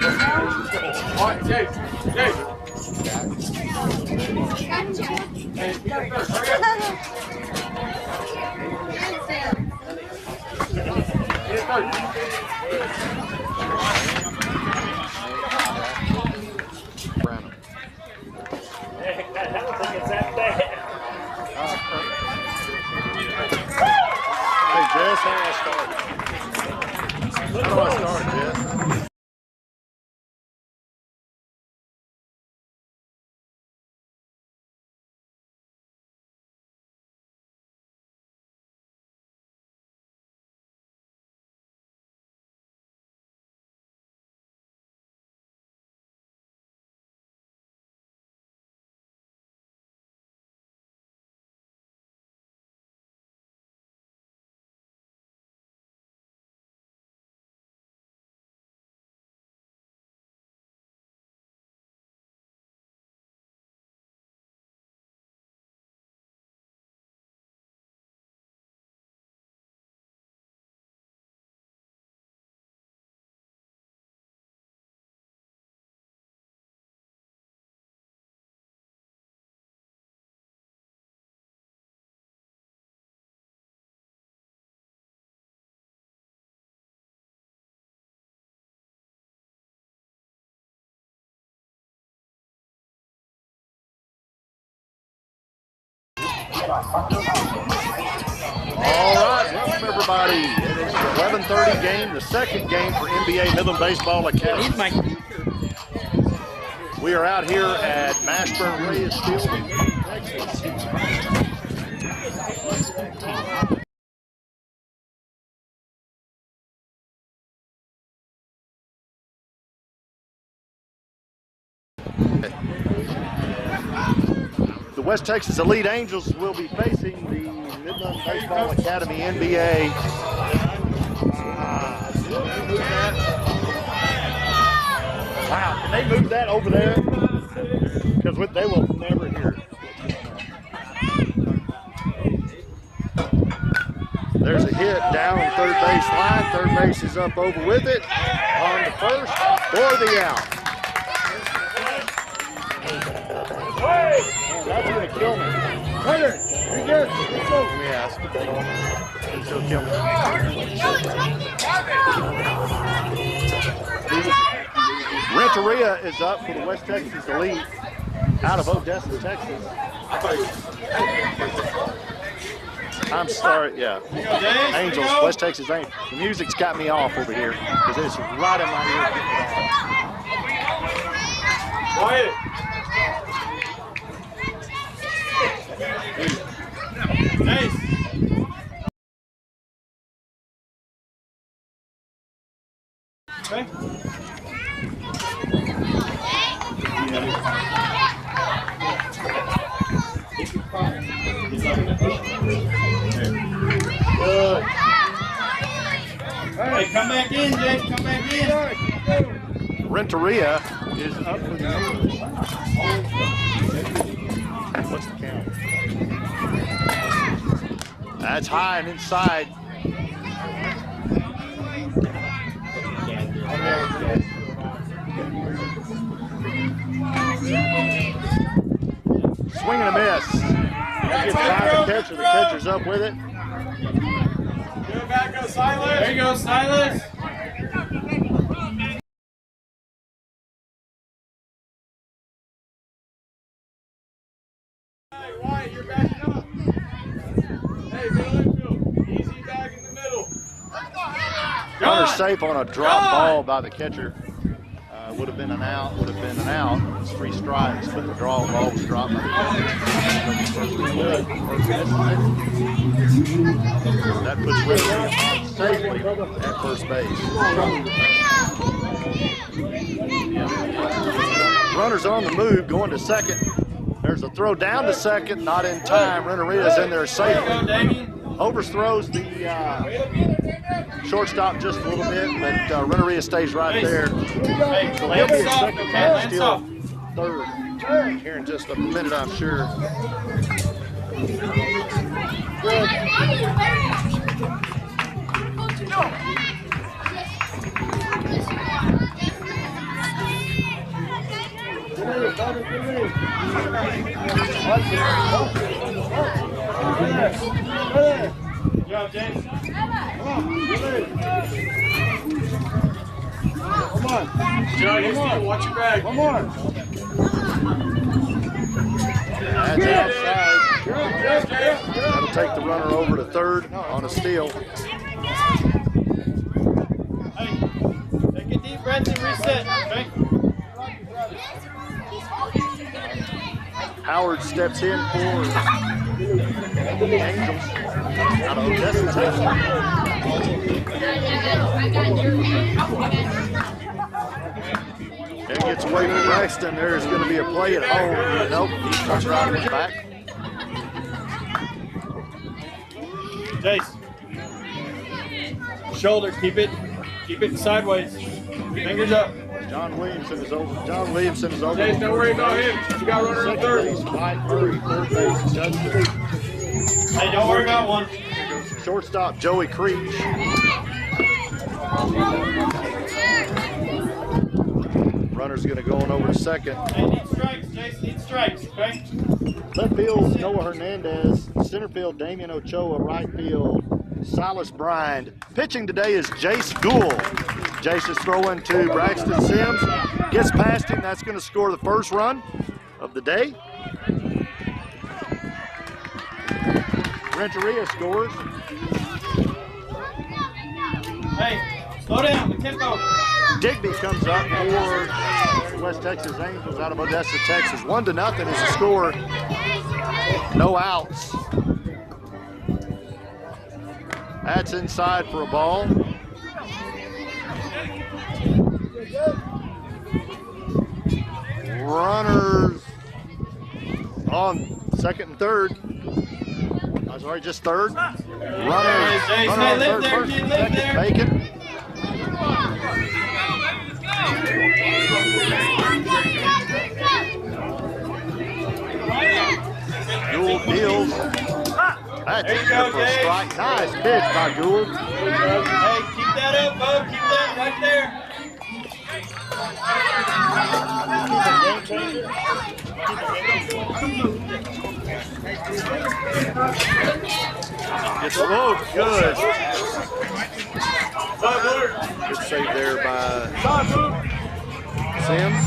All right, Jake. Brandon. I don't think it's that bad. Hey, Jess, how do I start? How do I start, Jess? All right, welcome everybody. It is the 11:30 game, the second game for NBA Midland Baseball Academy. We are out here at Mashburn Reyes Field in Texas. The West Texas Elite Angels will be facing the Midland Baseball Academy NBA. Wow, can they move that over there? Because they will never hear it. There's a hit down the third base line. Third base is up over with it. On the first for the out. That's going to kill me. Hunter, you're good. Let's go. Let me ask. She'll kill me. Renteria is up for the West Texas Elite out of Odessa, Texas. I'm sorry, yeah. Angels, West Texas Angels. The music's got me off over here because it's right in my ear. Quiet. Nice. Okay. Good. Hey, come back in, Jake. Come back in. Renteria is up for the What's the count? That's high and inside. Swing and a miss. Gets by the catcher. The catcher's up with it. Go back, go Silas. There you go, Silas. Hey, Wyatt, you're backing up. Hey, middle infield. Easy back in the middle. Runner safe on a drop ball by the catcher. Would have been an out, It's 3 strikes, but the draw ball was dropped by the catcher. That puts Renteria safely at first base. Runners on the move, going to second. There's a throw down to second, not in time. Renteria's in there safely. Overthrows the shortstop just a little bit, but Renteria stays right there. So he'll be at second and still third here in just a minute, I'm sure. Good job, James. Come on. Joe, you still watch your bag. One more. That's outside. That'll take the runner over to third on a steal. Hey, take a deep breath and reset, okay? Howard steps in for the Angels out of Odessa, Texas. And gets away from Braxton. There is going to be a play at home. Nope, he turns around and back. Jace. Shoulder, keep it sideways. Fingers up. John Williamson is over. Jace, don't worry about him. You got runner on third. Second base, Mike Murray. Third base, Justin. Hey, don't worry about one. Shortstop, Joey Creech. Runner's going to go on over to second. Hey, need strikes, Jace. Need strikes, okay? Left field, Noah Hernandez. Center field, Damian Ochoa. Right field, Silas Bryant. Pitching today is Jace Gould. Jace is throwing to Braxton Sims. Gets past him. That's going to score the first run of the day. Renteria scores. Hey, slow down, the tempo. Digby comes up for West Texas Angels out of Odessa, Texas. 1-0 is the score. No outs. That's inside for a ball. Runners on second and third. I'm sorry, just third. Runner on third, first, second, Bacon. Gould deals. That's it for a strike. Nice pitch by Gould. Hey, keep that up, bud. Keep that right there. It's low, good. Good save there by Sims.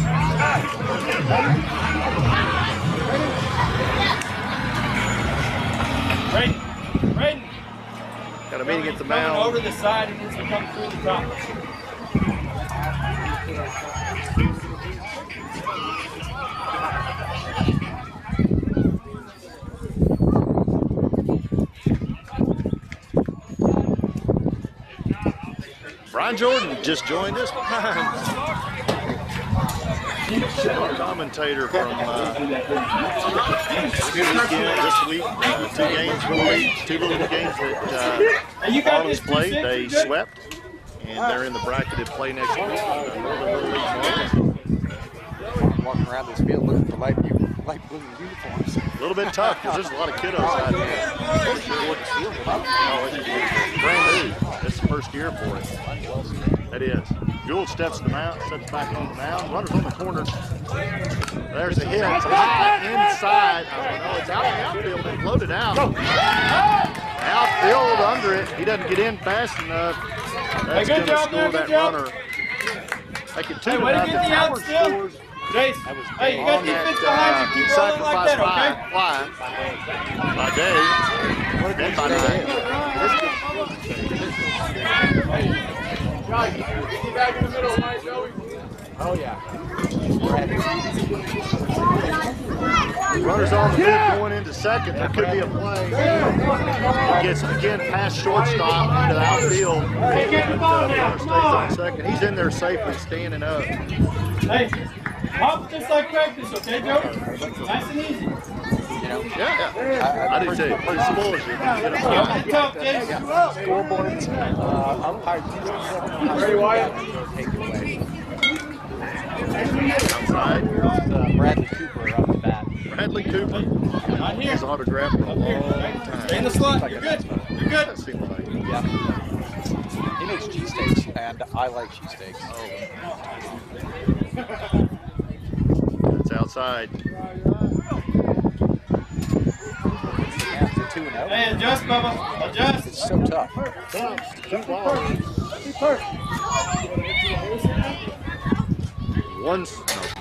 Braden. Got a meeting at the Coming mound. over the side, it needs to come through the top. Brian Jordan just joined us. Commentator from this week. Two games really, two little games that Marlins played. They swept, and they're in the bracketed play next week. Walking around this field looking for light blue uniforms. A little bit tough because there's a lot of kiddos out there. Not sure what the field is. No, it's brand new. It's the first year for it. That is. Gould steps steps back on the mound. Runner's on the corner. There's a hit. It's high inside. Oh, no, it's out of the outfield. They floated out. Outfield under it. He doesn't get in fast enough. That's going to score that runner. Make it 2-0. Howard scores. Jace, hey, you got defense behind you. Keep rolling like that, okay? By day. And by night. Get back in the middle, right, Joey? Oh, yeah. Runners on the move going into second. There could be a play. He gets again past shortstop into the outfield. Runner stays on second. He's in there safely, standing up. Hey, hop just like practice, okay, Joe? Nice and easy. Yeah. I do too. Pretty small as you. Tough, Jace. Scoreboards. Umpires Ready, Wyatt? take it away. Outside. Bradley Cooper up the bat. Bradley Cooper. Not here. His autograph for a long time. Stay in the slot. You're good. You're good. That seems like. Yeah. He makes cheesesteaks, and I like cheesesteaks. That's outside. After 2-0. Hey, adjust, Bubba. Adjust. It's so tough. Two balls.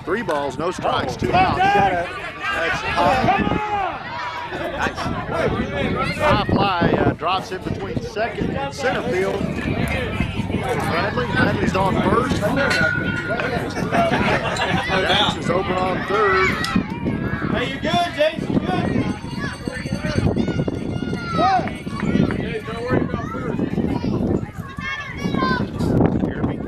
Three balls, no strikes, 2 outs. That's Nice. high fly drops in between second and center field. Bradley's on first. Dax is over on third. Hey, you good, Jason? You good? Hey, don't worry about first. Jeremy.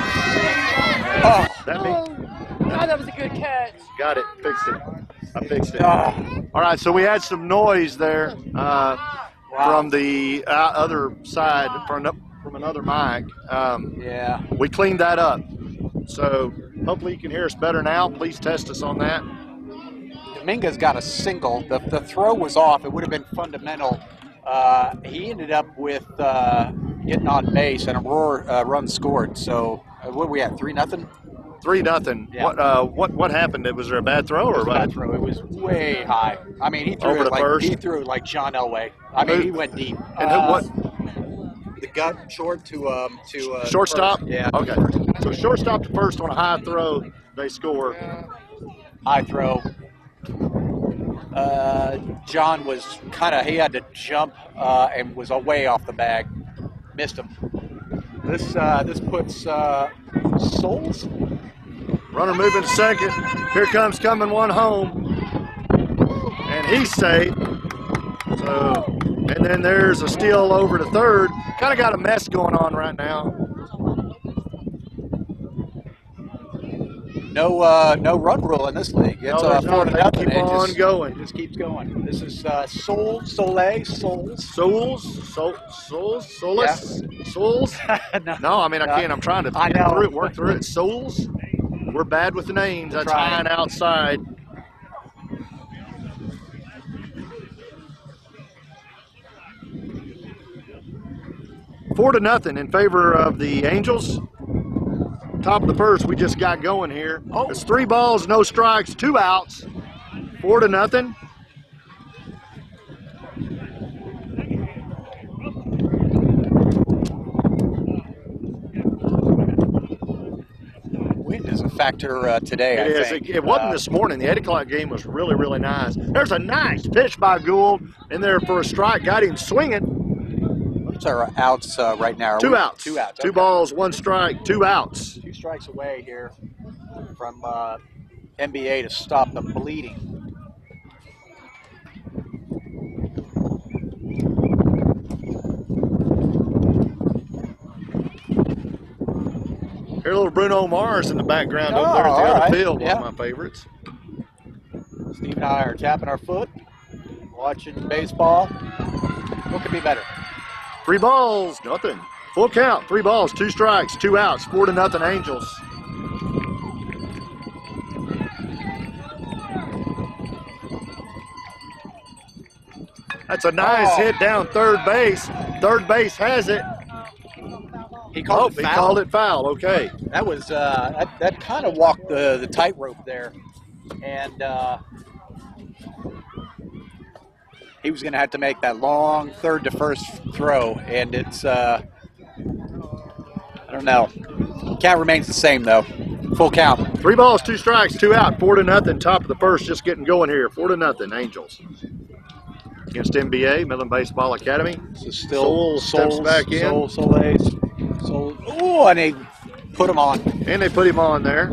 Oh, That me? That was a good catch. Got it. Fixed it. I fixed it. oh. All right, so we had some noise there from the other side, from another mic. Yeah. We cleaned that up. So hopefully you can hear us better now. Please test us on that. Dominguez got a single. The throw was off. It would have been fundamental. He ended up with getting on base and a run scored. So what we at? 3-0. 3-0. Yeah. What happened? Was there a bad throw or Bad what? throw. It was way high. I mean, he threw Over it the like first? he threw it like John Elway. I mean, he went deep. And what? The gut short to Shortstop? first. Yeah. Okay. So shortstop to first on a high throw, they score. High throw. John was he had to jump and was way off the bag. Missed him. This puts Souls. Runner moving to second. Here comes coming one home. And he's safe. So, and then there's a steal over to third. Kind of got a mess going on right now. No run rule in this league. It's No, there's not. 4-0. Keep It on going. Just keeps going. This is Souls. Souls. No, I mean, I can't. I'm trying to I get know. through it, work through it. Souls. We're bad with the names. That's Trying. high and outside. Four to nothing in favor of the Angels. Top of the first, we just got going here. Oh. It's 3 balls, no strikes, 2 outs. 4-0. Wind is a factor today. It I is. think. It wasn't this morning. The 8 o'clock game was really, really nice. There's a nice pitch by Gould in there for a strike. Got him swinging. What's our outs right now? 2 outs. 2 outs. 2 Okay. balls, 1 strike, 2 outs. 2 strikes away here from NBA to stop the bleeding. Here's a little Bruno Mars in the background over there at the all other right. field. Yeah. One of my favorites. Steve and I are tapping our foot, watching baseball. What could be better? 3 balls, nothing. Full count. 3 balls, 2 strikes, 2 outs. 4-0 Angels. That's a nice hit down third base. Third base has it. He called He it foul. called it foul. Okay. That was that kind of walked the tightrope there, and he was going to have to make that long third to first throw, and it's I don't know. Count remains the same though. Full count. 3 balls, 2 strikes, 2 out. 4-0. Top of the first, just getting going here. 4-0 Angels against NBA Midland Baseball Academy. So still Steps back in. Oh, and they put him on. And they put him on there.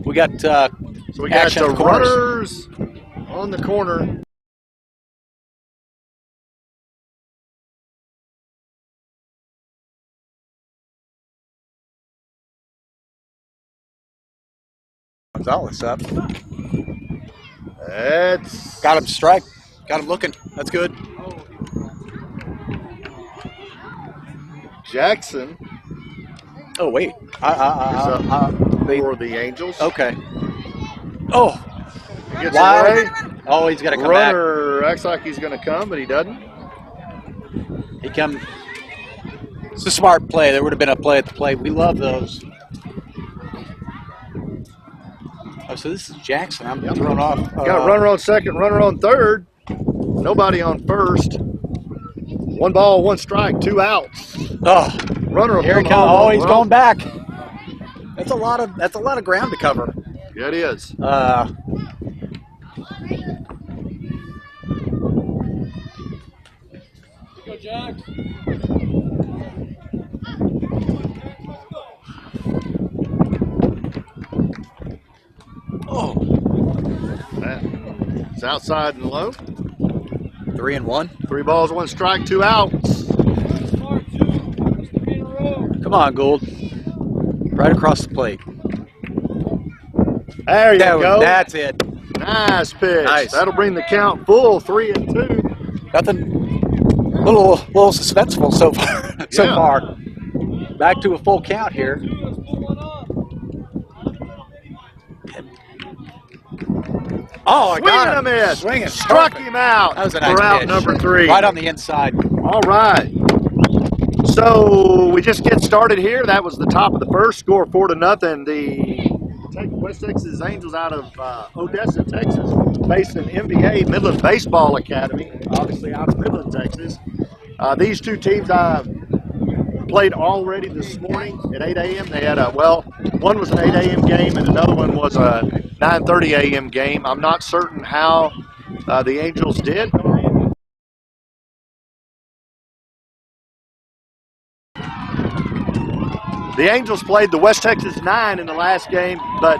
We got So we got action the of course. runners on the corner. Gonzalez up. That's Got him strike. Got him looking. That's good. Jackson Oh wait. is up for the Angels. Okay. Oh. Gets Wild. away. Oh, he's got to come back. Runner acts like he's going to come, but he doesn't. He come. It's a smart play. There would have been a play at the plate. We love those. Oh, so this is Jackson. I'm thrown off. Got a runner on second, runner on third. Nobody on first. 1 ball, 1 strike, 2 outs. Oh, Runner here he comes. Oh, he's going back. That's a lot of ground to cover. Yeah, it is. Go, Jack. Oh, It's outside and low. 3-1. 3 balls, 1 strike, 2 outs. Smart, 2. Must be in a row. Come on, Gould. Right across the plate. There you go. That's it. Nice pitch. Nice. That'll bring the count full, 3-2. Nothing. Little suspenseful so far. So Yeah. far. Back to a full count here. Let's pull one up. Oh, I got Swinging him. a miss. Swinging. Struck Perfect. him out. That was a nice for out pitch. number 3. Right on the inside. All right. So we just get started here. That was the top of the first. Score 4-0. The West Texas Angels out of Odessa, Texas, based in MBA Midland Baseball Academy, obviously out of Midland, Texas. These two teams played already this morning at 8 a.m. They had one was an 8 a.m. game and another one was a 9:30 a.m. game. I'm not certain how the Angels did. The Angels played the West Texas 9 in the last game, but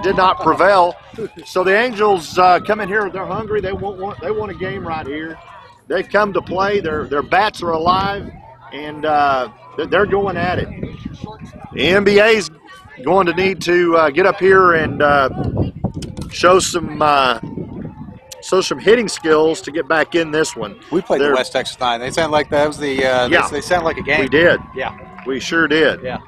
did not prevail. So the Angels come in here. They're hungry. They want a game right here. They've come to play. Their bats are alive, and they're going at it. The NBA's going to need to get up here and show some hitting skills to get back in this one. We played the West Texas 9. They sound like that was the. They sound like a game. We did. Yeah. We sure did. Yeah.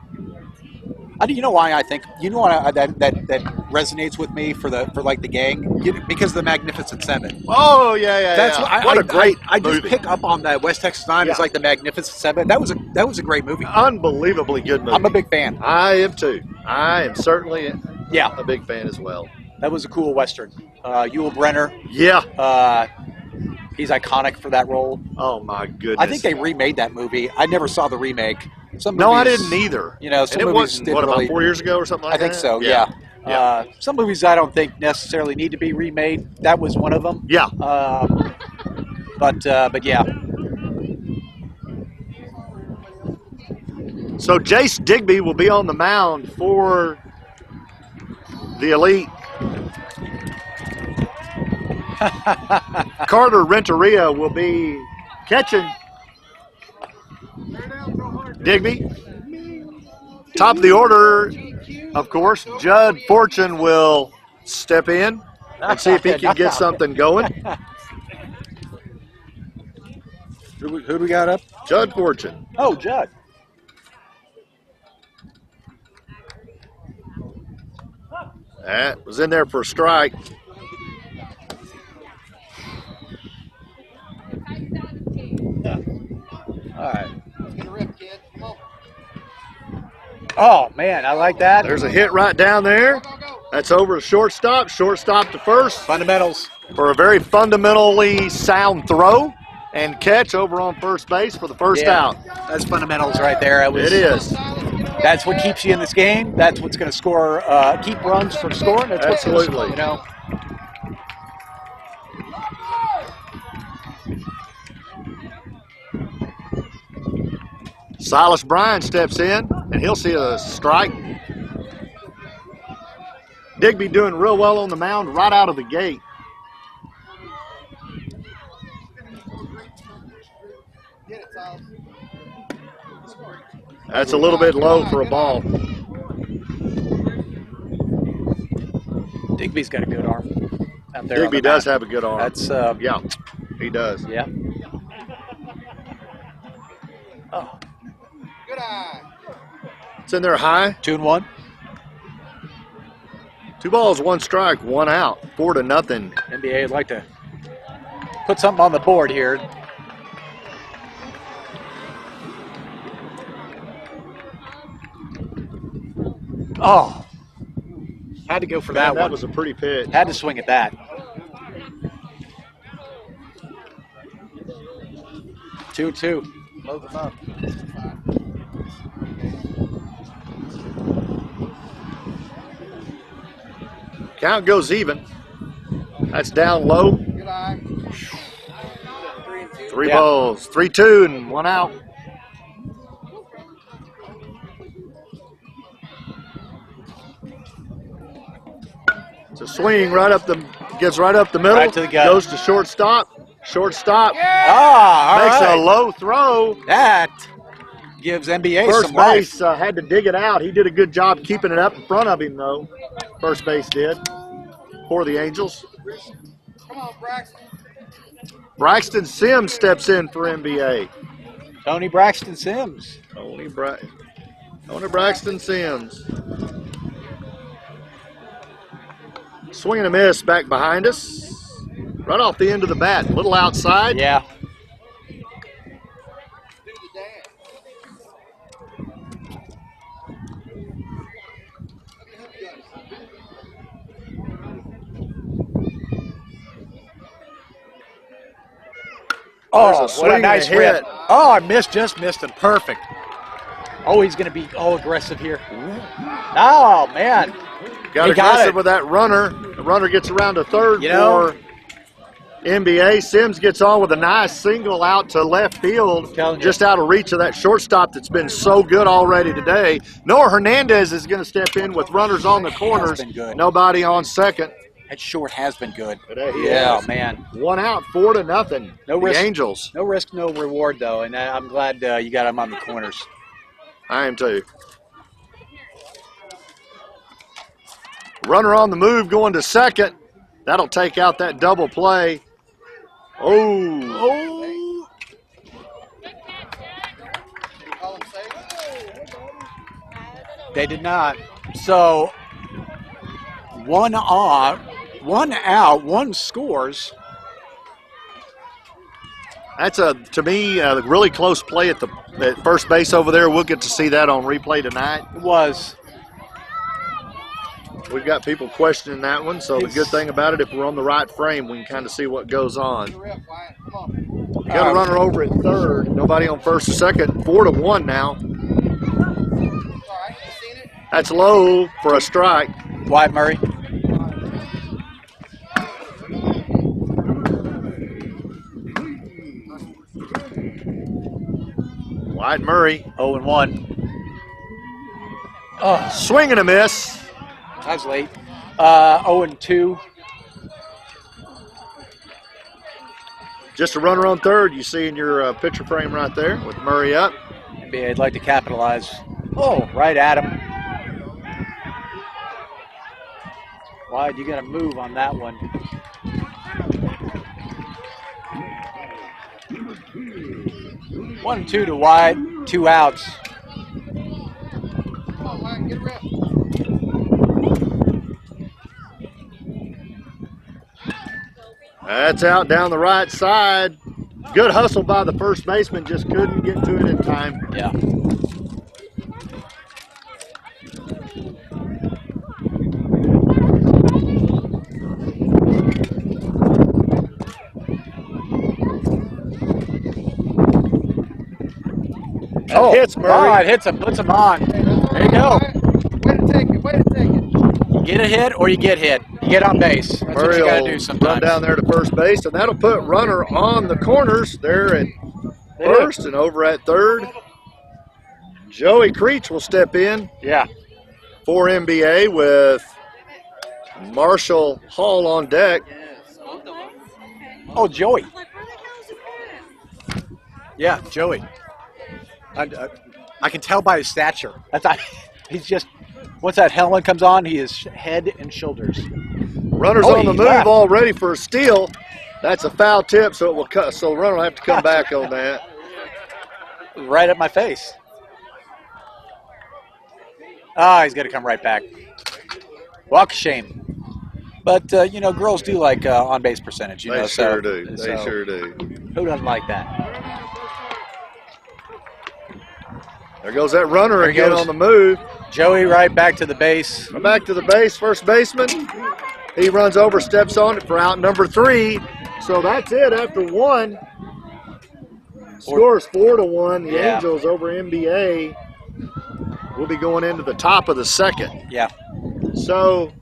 You know why I think that resonates with me for the gang because of the Magnificent Seven. Oh yeah. That's what a great I just movie. pick up on that West Texas 9 as like the Magnificent Seven. That was a great movie. Unbelievably good movie. I'm a big fan. I am too. I am certainly a big fan as well. That was a cool Western. Yul Brynner. Yeah. He's iconic for that role. Oh my goodness. I think they remade that movie. I never saw the remake. No, I didn't either. You know, some and it movies wasn't, about 4 years ago or something like that? I think so, yeah. Some movies I don't think necessarily need to be remade. That was one of them. Yeah. But yeah. So Jace Digby will be on the mound for the Elite. Carter Renteria will be catching Digby. Top of the order, of course, Judd Fortune will step in and see if he can get something going. Who do we got up? Judd Fortune. Oh, Judd. That was in there for a strike. All right. Oh, man, I like that. There's a hit right down there. That's over to shortstop. Shortstop to first. Fundamentals. For a very fundamentally sound throw and catch over on first base for the first out. That's fundamentals right there. It is. That's what keeps you in this game. That's what's going to score, keep runs from scoring. That's Absolutely. What's gonna, Silas Bryan steps in, and he'll see a strike. Digby doing real well on the mound right out of the gate. That's a little bit low for a ball. Digby's got a good arm. Out there Digby does have a good arm. That's yeah, he does. Yeah. Oh. Good eye. It's in there high. 2-1. 2 balls, 1 strike, 1 out. 4-0. NBA would like to put something on the board here. Oh, had to go for that Man, that one. was a pretty pitch. Had to swing at that. 2-2. Load them up. Count goes even. That's down low. Three balls, 3-2, and 1 out. It's a swing right up the, gets right up the middle. Right to the gut. Goes to shortstop. Shortstop Ah, all makes right. a low throw. That gives NBA First some life. base had to dig it out. He did a good job keeping it up in front of him, though. First base did for the Angels. Come on, Braxton. Braxton Sims steps in for NBA. Tony Braxton Sims. Tony Braxton Sims. Swing and a miss back behind us. Right off the end of the bat. A little outside. Yeah. Oh, There's a what a swing nice and a rip. hit. Oh, I just missed him. Perfect. Oh, he's going to be all aggressive here. Oh, man. Got He got aggressive it. with that runner. The runner gets around to third You know- for NBA. Sims gets on with a nice single out to left field, Telling you. just out of reach of that shortstop that's been so good already today. Noah Hernandez is going to step in with runners on the corners. been good. Nobody on second. That short has been good. He Yeah, has. man. 1 out, 4-0. No the risk. Angels. No risk, no reward, though, and I'm glad you got him on the corners. I am too. Runner on the move going to second. That'll take out that double play. Oh. They did not. So, one out, one scores. That's to me a really close play at first base over there. We'll get to see that on replay tonight. It was. We've got people questioning that one, so the good thing about it, if we're on the right frame, we can kind of see what goes on. Got a runner over at third. Nobody on first or second. 4-1 now. That's low for a strike. Wyatt Murray. Wyatt Murray. 0-1. Oh, swing and a miss. That was late. 0-2. Just a runner on third. You see in your picture frame right there with Murray up. Maybe I'd like to capitalize. Oh, right at him. Wyatt, you got to move on that one. One, 2 to Wyatt. 2 outs. Come on, Wyatt, get a rep. That's out down the right side. Good hustle by the first baseman. Just couldn't get to it in time. Yeah. That hits Murray. Oh, it hits him, puts him on. There you go. Way to take it, way to take it. You get a hit or you get hit. You get on base. That's what Murray you got to will do sometimes. run down there to first base, and that'll put runner on the corners there at first and over at third. Joey Creech will step in Yeah. for NBA with Marshall Hall on deck. Oh, Joey. Yeah, Joey. I can tell by his stature. He's just, once that helmet comes on, he is head and shoulders. Runners Oh, on the he move, left. all ready for a steal. That's a foul tip, so it will cut. So the runner will have to come back on that. Right at my face. Ah, he's going to come right back. Walk of shame. But, girls do like on-base percentage. They so- sure do. They so sure do. Who doesn't like that? There goes that runner There again goes. on the move. Joey right back to the base. Back to the base, first baseman. He runs over, steps on it for out number 3. So that's it after 1. Scores 4-1. The Yeah. Angels over NBA will be going into the top of the second. Yeah. So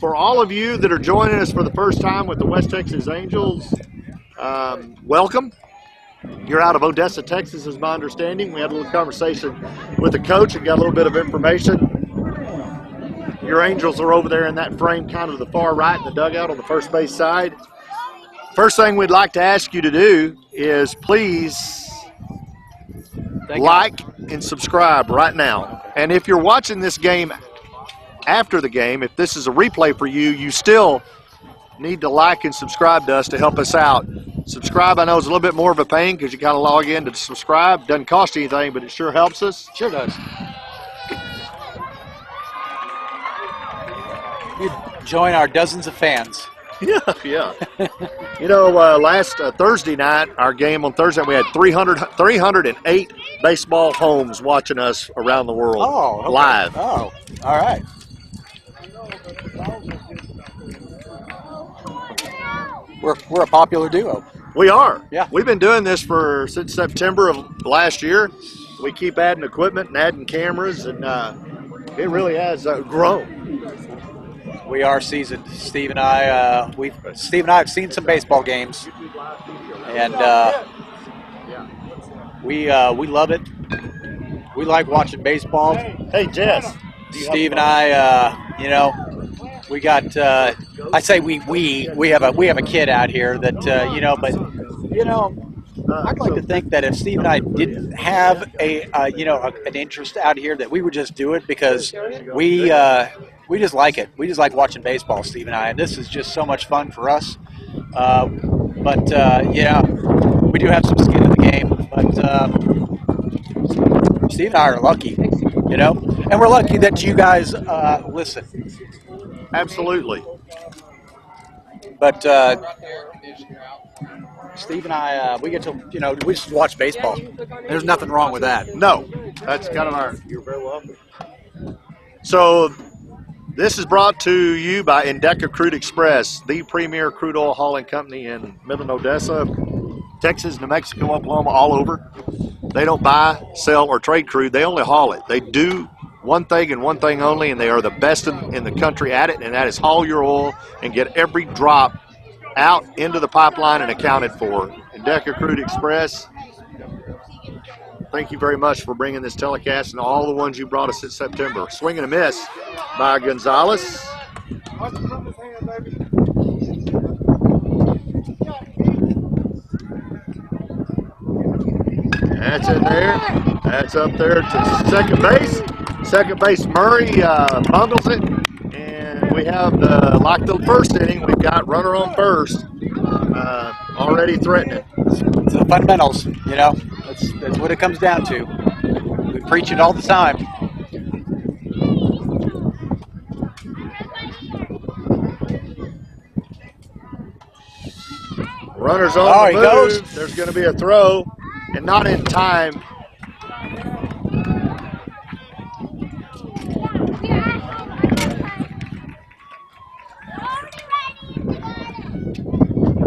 for all of you that are joining us for the first time with the West Texas Angels, welcome. You're out of Odessa, Texas, is my understanding. We had a little conversation with the coach and got a little bit of information. Your Angels are over there in that frame, kind of the far right in the dugout on the first base side. First thing we'd like to ask you to do is please like and subscribe right now. And if you're watching this game after the game, if this is a replay for you, you still need to like and subscribe to us to help us out. Subscribe, I know, is a little bit more of a pain because you got to log in to subscribe. Doesn't cost you anything, but it sure helps us. Sure does. You join our dozens of fans. Yeah. You know, last Thursday night, our game on Thursday, we had 308 baseball homes watching us around the world Okay. live. Oh, all right. We're a popular duo. We are. Yeah. We've been doing this since September of last year. We keep adding equipment and adding cameras, and it really has grown. We are seasoned. Steve and I have seen some baseball games, and we love it. We like watching baseball. Hey, Jess. Steve and I, we got. I say we have a kid out here that I'd like to think that if Steve and I didn't have an interest out here, that we would just do it because we just like it. We just like watching baseball, Steve and I, and this is just so much fun for us. But we do have some skin in the game. But Steve and I are lucky, and we're lucky that you guys listen. Absolutely. But Steve and I, we get to, we just watch baseball. There's nothing wrong with that. No, that's kind of our. You're very welcome. So, this is brought to you by Indeka Crude Express, the premier crude oil hauling company in Midland, Odessa, Texas, New Mexico, Oklahoma, all over. They don't buy, sell, or trade crude. They only haul it. They do one thing and one thing only, and they are the best in the country at it, and that is haul your oil and get every drop out into the pipeline and accounted for. Indeka Crude Express, thank you very much for bringing this telecast and all the ones you brought us in September. Swing and a miss by Gonzalez. That's in there. That's up there to second base. Second base Murray bundles it. And we have, like the first inning, we've got runner on first already threatening. It's the fundamentals, That's what it comes down to. We preach it all the time. Runner's on the move. Goes. There's going to be a throw, and not in time.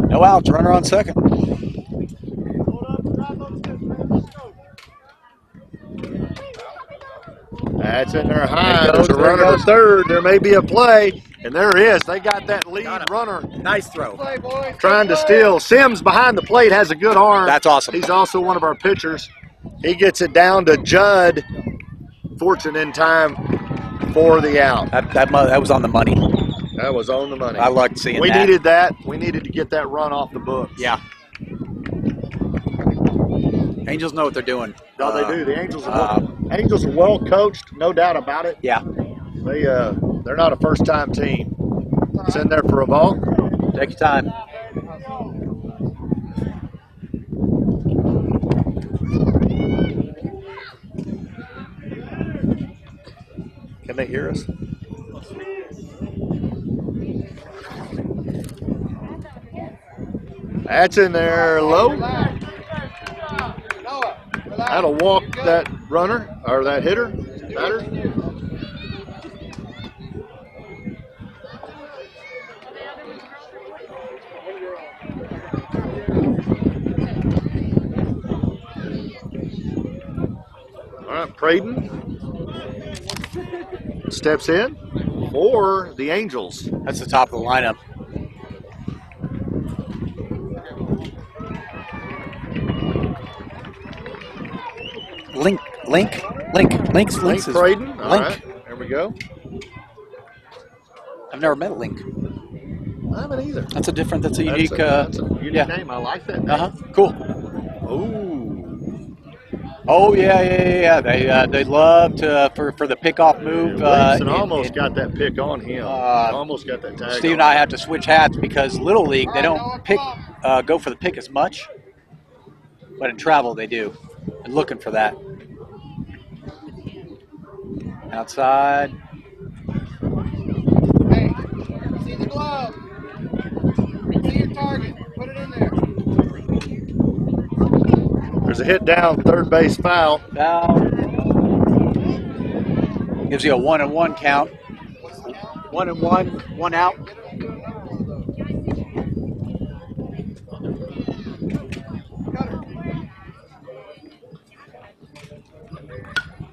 No outs, runner on second. That's in there high. There There's a goes, there runner to goes. third. There may be a play, and there is. They got that lead runner Nice throw. trying to steal. Sims behind the plate has a good arm. That's awesome. He's also one of our pitchers. He gets it down to Judd. Fortunate in time for the out. That was on the money. That was on the money. I liked seeing We that. needed that. We needed to get that run off the books. Yeah. Angels know what they're doing. No, they do. The Angels are well coached, no doubt about it. Yeah. They're not a first-time team. It's in there for a ball. Take your time. Can they hear us? That's in there low. That'll walk that runner, or that hitter, batter. All right, Braden steps in for the Angels. That's the top of the lineup. Link's Link Braden. All Link. right, there we go. I've never met a Link. I haven't either. That's a unique. That's a unique yeah. name. I like that name. Cool. Ooh. Oh yeah. They love to for the pickoff move. Williamson almost got that pick on him. Almost got that tag. Steve and I have to switch hats because Little League they don't go for the pick as much, but in travel they do. And looking for that. Outside. Hey, see the glove. See your target. Put it in there. There's a hit down, third base foul. Foul. Gives you a 1-1 count. 1-1, 1 out.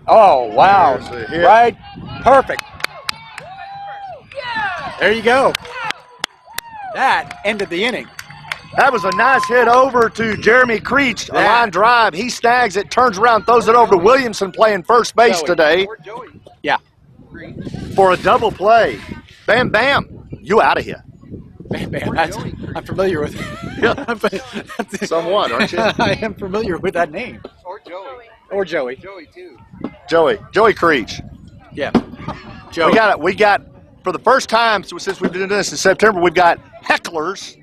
Oh, wow. There's a hit. Right. Perfect. There you go. That ended the inning. That was a nice hit over to Jeremy Creech, a line drive. He snags it, turns around, throws it over to Williamson playing first base today Yeah. for a double play. Bam, bam. You out of here. Man, I'm familiar with it. Somewhat, aren't you? I am familiar with that name. Or Joey. Or Joey. Joey, too. Joey Creech. Yeah. Joey. We got for the first time since we've been doing this in September, we've got hecklers.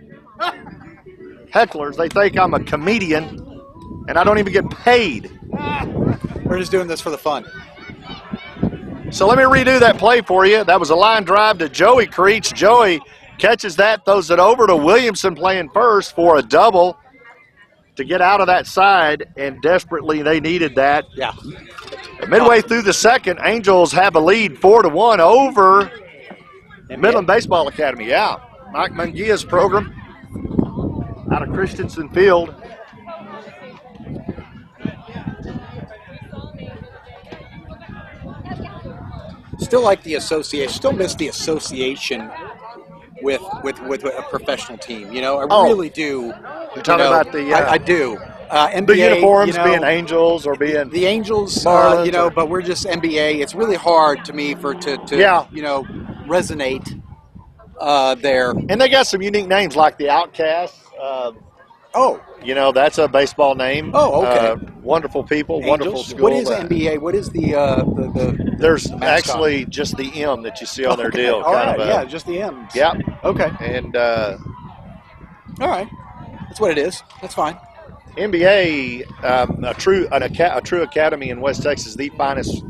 Hecklers. They think I'm a comedian, and I don't even get paid. We're just doing this for the fun. So let me redo that play for you. That was a line drive to Joey Creech. Joey catches that, throws it over to Williamson playing first for a double to get out of that side, and desperately they needed that. Yeah. Midway through the second, Angels have a lead 4-1 over Midland Baseball Academy. Yeah, Mike Munguia's program out of Christensen Field. Still like the association. Still miss the association with a professional team. You know, I really do. You're talking about the I do. NBA, the uniforms you know, being Angels or being the Angels, Marlins you know, or, but we're just NBA. It's really hard to me to you know, resonate there. And they got some unique names like the Outcasts. You know, that's a baseball name. Oh, okay. Wonderful people, Angels? wonderful school. What is NBA? What is the There's mascot? actually just the M that you see on their deal. All right, of yeah, just the M's. Yeah. Okay. And all right, that's what it is. That's fine. NBA, a true academy in West Texas, the finest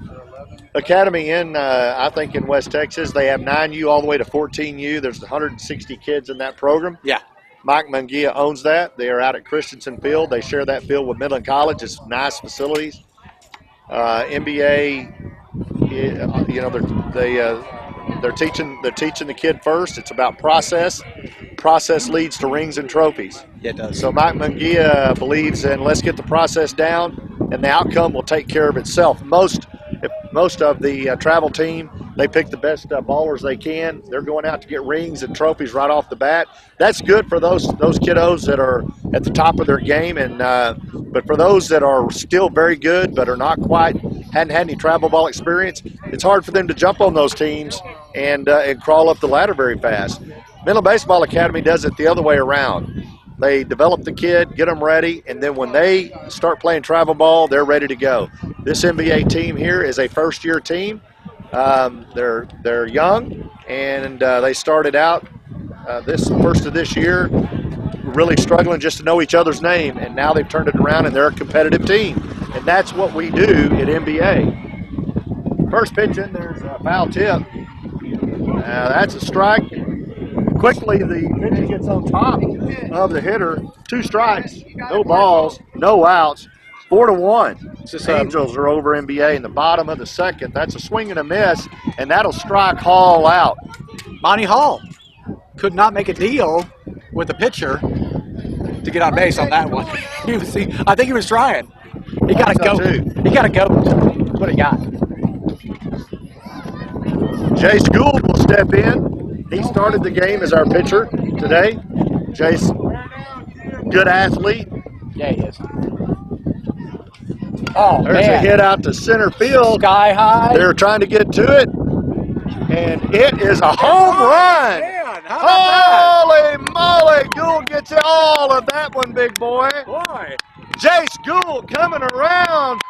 academy in I think in West Texas. They have 9U all the way to 14U. There's 160 kids in that program. Yeah. Mike Munguia owns that. They are out at Christensen Field. They share that field with Midland College. It's nice facilities. NBA, you know, they're teaching the kid first. It's about process. Process leads to rings and trophies. Yeah, it does. So Mike Munguia believes in let's get the process down, and the outcome will take care of itself. Most of the travel team, they pick the best ballers they can. They're going out to get rings and trophies right off the bat. That's good for those kiddos that are at the top of their game, and but for those that are still very good but are not quite, hadn't had any travel ball experience, it's hard for them to jump on those teams and crawl up the ladder very fast. Midland Baseball Academy does it the other way around. They develop the kid, get them ready, and then when they start playing travel ball, they're ready to go. This NBA team here is a first-year team. They're young, and they started out this first of this year really struggling just to know each other's name, and now they've turned it around, and they're a competitive team. And that's what we do at NBA. First pitch in, there's a foul tip. That's a strike. Quickly, the pitcher gets on top of the hitter. 2 strikes, no balls, no outs. 4-1. It's just, Angels are over NBA in the bottom of the second. That's a swing and a miss, and that'll strike Hall out. Monty Hall could not make a deal with the pitcher to get on base on that one. I think he was trying. He got a goat. He got a goat. That's what he got. Jace Gould will step in. He started the game as our pitcher today. Jace, good athlete. Yeah, he is. Oh, There's a hit out to center field. Sky high. They're trying to get to it. And it is a home run. Man, how about Holy moly. Gould gets all of that one, big boy. that? Boy. Jace Gould coming around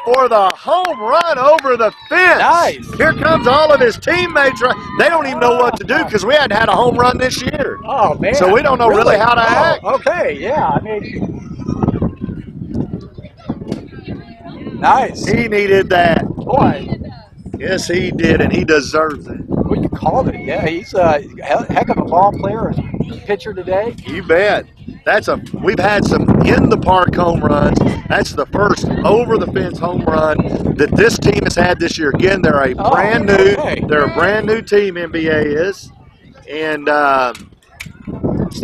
for the home run over the fence. Nice. Here comes all of his teammates. They don't even know what to do because we hadn't had a home run this year. Oh, man. So we don't know really how to act. Okay, yeah. I mean, nice. He needed that. Boy, Yes, he did, and he deserves it. what you called it. Yeah, he's a heck of a ball player and pitcher today. You bet. We've had some in the park home runs. That's the first over the fence home run that this team has had this year. Again, they're a brand new team. NBA is, and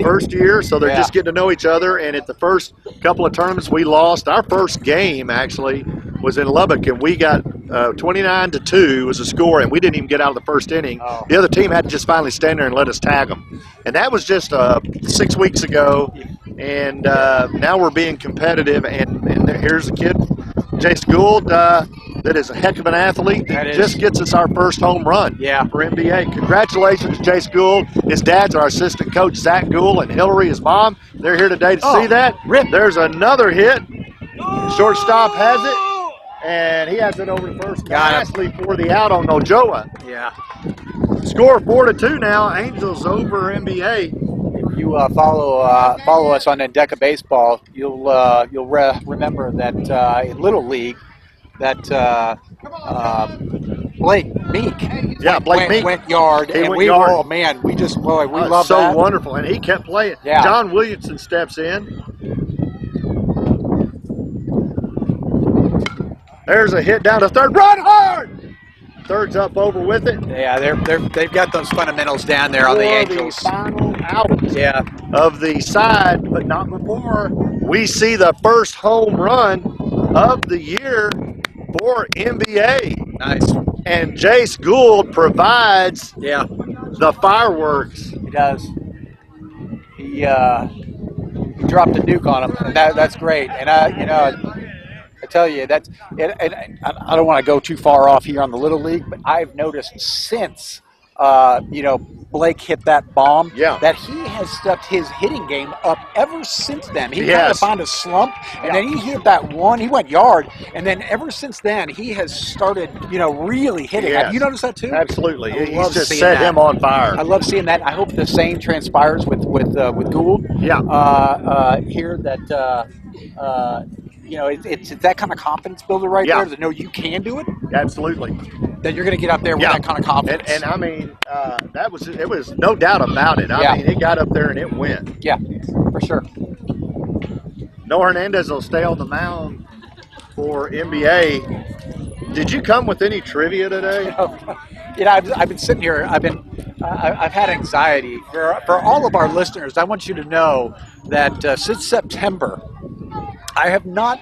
first year, so they're just getting to know each other. And at the first couple of tournaments we lost, our first game actually was in Lubbock, and we got 29-2 was the score, and we didn't even get out of the first inning. Oh. The other team had to just finally stand there and let us tag them. And that was just 6 weeks ago, and now we're being competitive, and here's a kid, Jace Gould, that is a heck of an athlete. That just gets us our first home run for NBA. Congratulations, Jace Gould. His dad's our assistant coach, Zach Gould, and Hillary, his mom. They're here today to see that. There's another hit. Shortstop has it. And he has it over to first. Nicely for the out on Nojoa. Yeah. Score 4-2 now. Angels over NBA. If you follow us on Endeca Baseball, you'll remember that in Little League, that Blake Meek. Blake Meek went yard, he and went we yard. oh man, we love so that. wonderful, and he kept playing. Yeah. John Williamson steps in. There's a hit down to third. Run hard! Third's up over with it. Yeah, they've got those fundamentals down there on the Angels. The final out of the side, but not before we see the first home run of the year for NBA. Nice. And Jace Gould provides the fireworks. He does. He dropped a nuke on him, and that's great. And I tell you, and I don't want to go too far off here on the Little League, but I've noticed since, Blake hit that bomb, that he has stepped his hitting game up ever since then. He kind of found a slump, and then he hit that one. He went yard, and then ever since then, he has started, really hitting. Have you noticed that too? Absolutely. He's just set him on fire. I love seeing that. I hope the same transpires with Gould. Here that. It's that kind of confidence builder right there to know you can do it. Absolutely. That you're going to get up there with that kind of confidence. And I mean, it was no doubt about it. I mean, it got up there and it went. Yeah, for sure. Noah Hernandez will stay on the mound for NBA. Did you come with any trivia today? I've been sitting here. I've had anxiety for all of our listeners. I want you to know that since September, I have not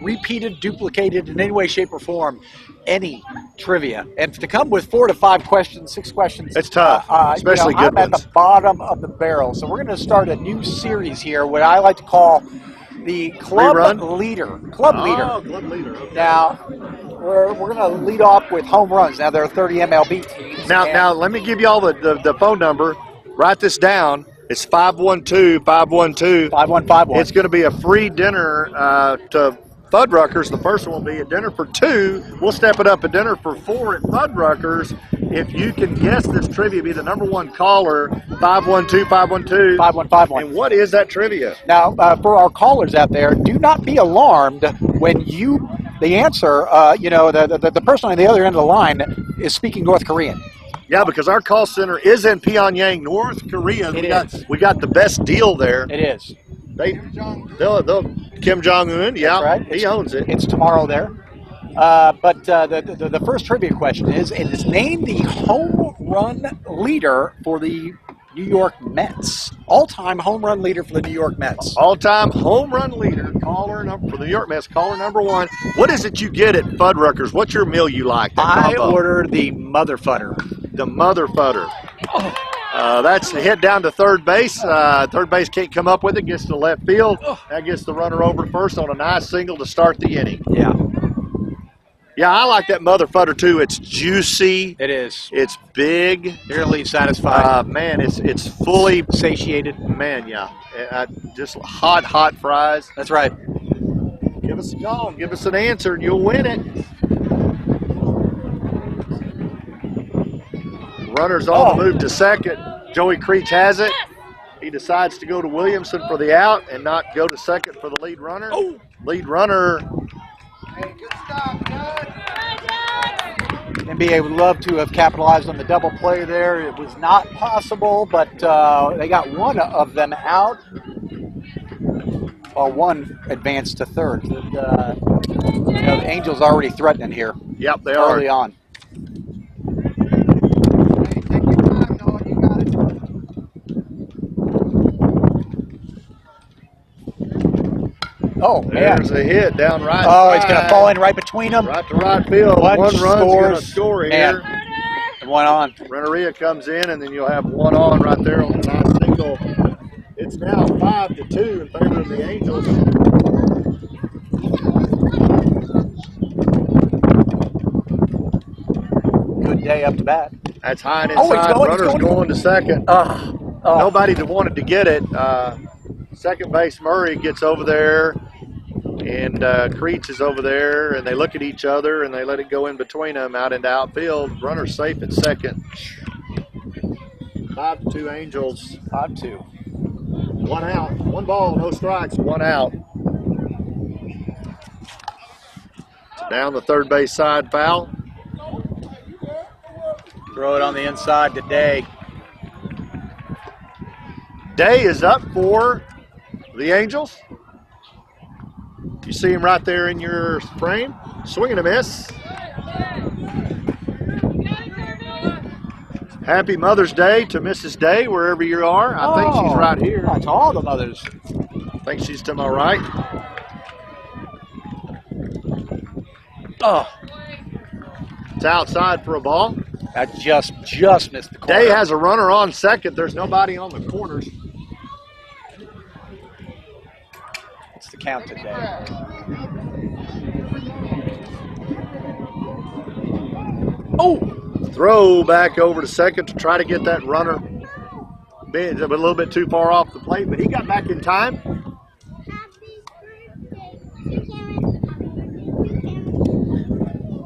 repeated, duplicated in any way, shape, or form any trivia. And to come with 4 to 5 questions, 6 questions, it's tough, especially good I'm ones. at the bottom of the barrel. So we're going to start a new series here, what I like to call the Club Leader. Club Leader. Okay. Now, we're going to lead off with home runs. Now, there are 30 MLB teams. Now let me give you all the phone number. Write this down. It's 512-512. 5151. It's going to be a free dinner to Fuddruckers. The first one will be a dinner for 2. We'll step it up a dinner for 4 at Fuddruckers. If you can guess this trivia, be the number 1 caller, 512-512. 5151. And what is that trivia? Now, for our callers out there, do not be alarmed when the answer, the person on the other end of the line is speaking North Korean. Yeah, because our call center is in Pyongyang, North Korea. We got the best deal there. It is. They'll Kim Jong-un, yeah, That's right. he owns it. It's tomorrow there. But the first trivia question is name the home run leader for the New York Mets. All-time home run leader for the New York Mets. All-time home run leader, for the New York Mets, caller number 1. What is it you get at Fuddruckers? What's your meal you like? I ordered the Mother Fudder. The Mother Fudder. That's the hit down to third base. Third base can't come up with it, gets to left field. That gets the runner over to first on a nice single to start the inning. Yeah. Yeah, I like that Mother Fudder too. It's juicy. It is. It's big. Nearly satisfied. Man, it's fully satiated. Man, yeah. Just hot fries. That's right. Give us a call. Give us an answer, and you'll win it. Runner's on the move to second. Joey Creech has it. He decides to go to Williamson for the out and not go to second for the lead runner. Lead runner. Hey, good stop, Dad. NBA would love to have capitalized on the double play there. It was not possible, but they got one of them out. Well, one advanced to third. And, the Angels already threatening here. Yep, they early are. on. Hey, take your time, Noah. You got it. Oh, man. There's a hit down right. Oh, it's going to fall in right between them. Right to right field. One run's going to score here. And one on. Renneria comes in, and then you'll have one on right there on the nice single. It's now 5-2 in favor of the Angels. Good day up to bat. That's high and inside. Runner's going to second. Nobody wanted to get it. Second base Murray gets over there, and Creech is over there, and they look at each other, and they let it go in between them out into outfield. Runner's safe at second. 5-2 Angels. 5-2. One out. One ball, no strikes, one out. Down the third base side, foul. Throw it on the inside to Day. Day is up for the Angels. You see him right there in your frame. Swing and a miss. Happy Mother's Day to Mrs. Day, wherever you are. I think she's right here. That's all the mothers. I think she's to my right. It's outside for a ball. That just missed the corner. Day has a runner on second. There's nobody on the corners. It's the count today. Throw back over to second to try to get that runner. A little bit too far off the plate, but he got back in time.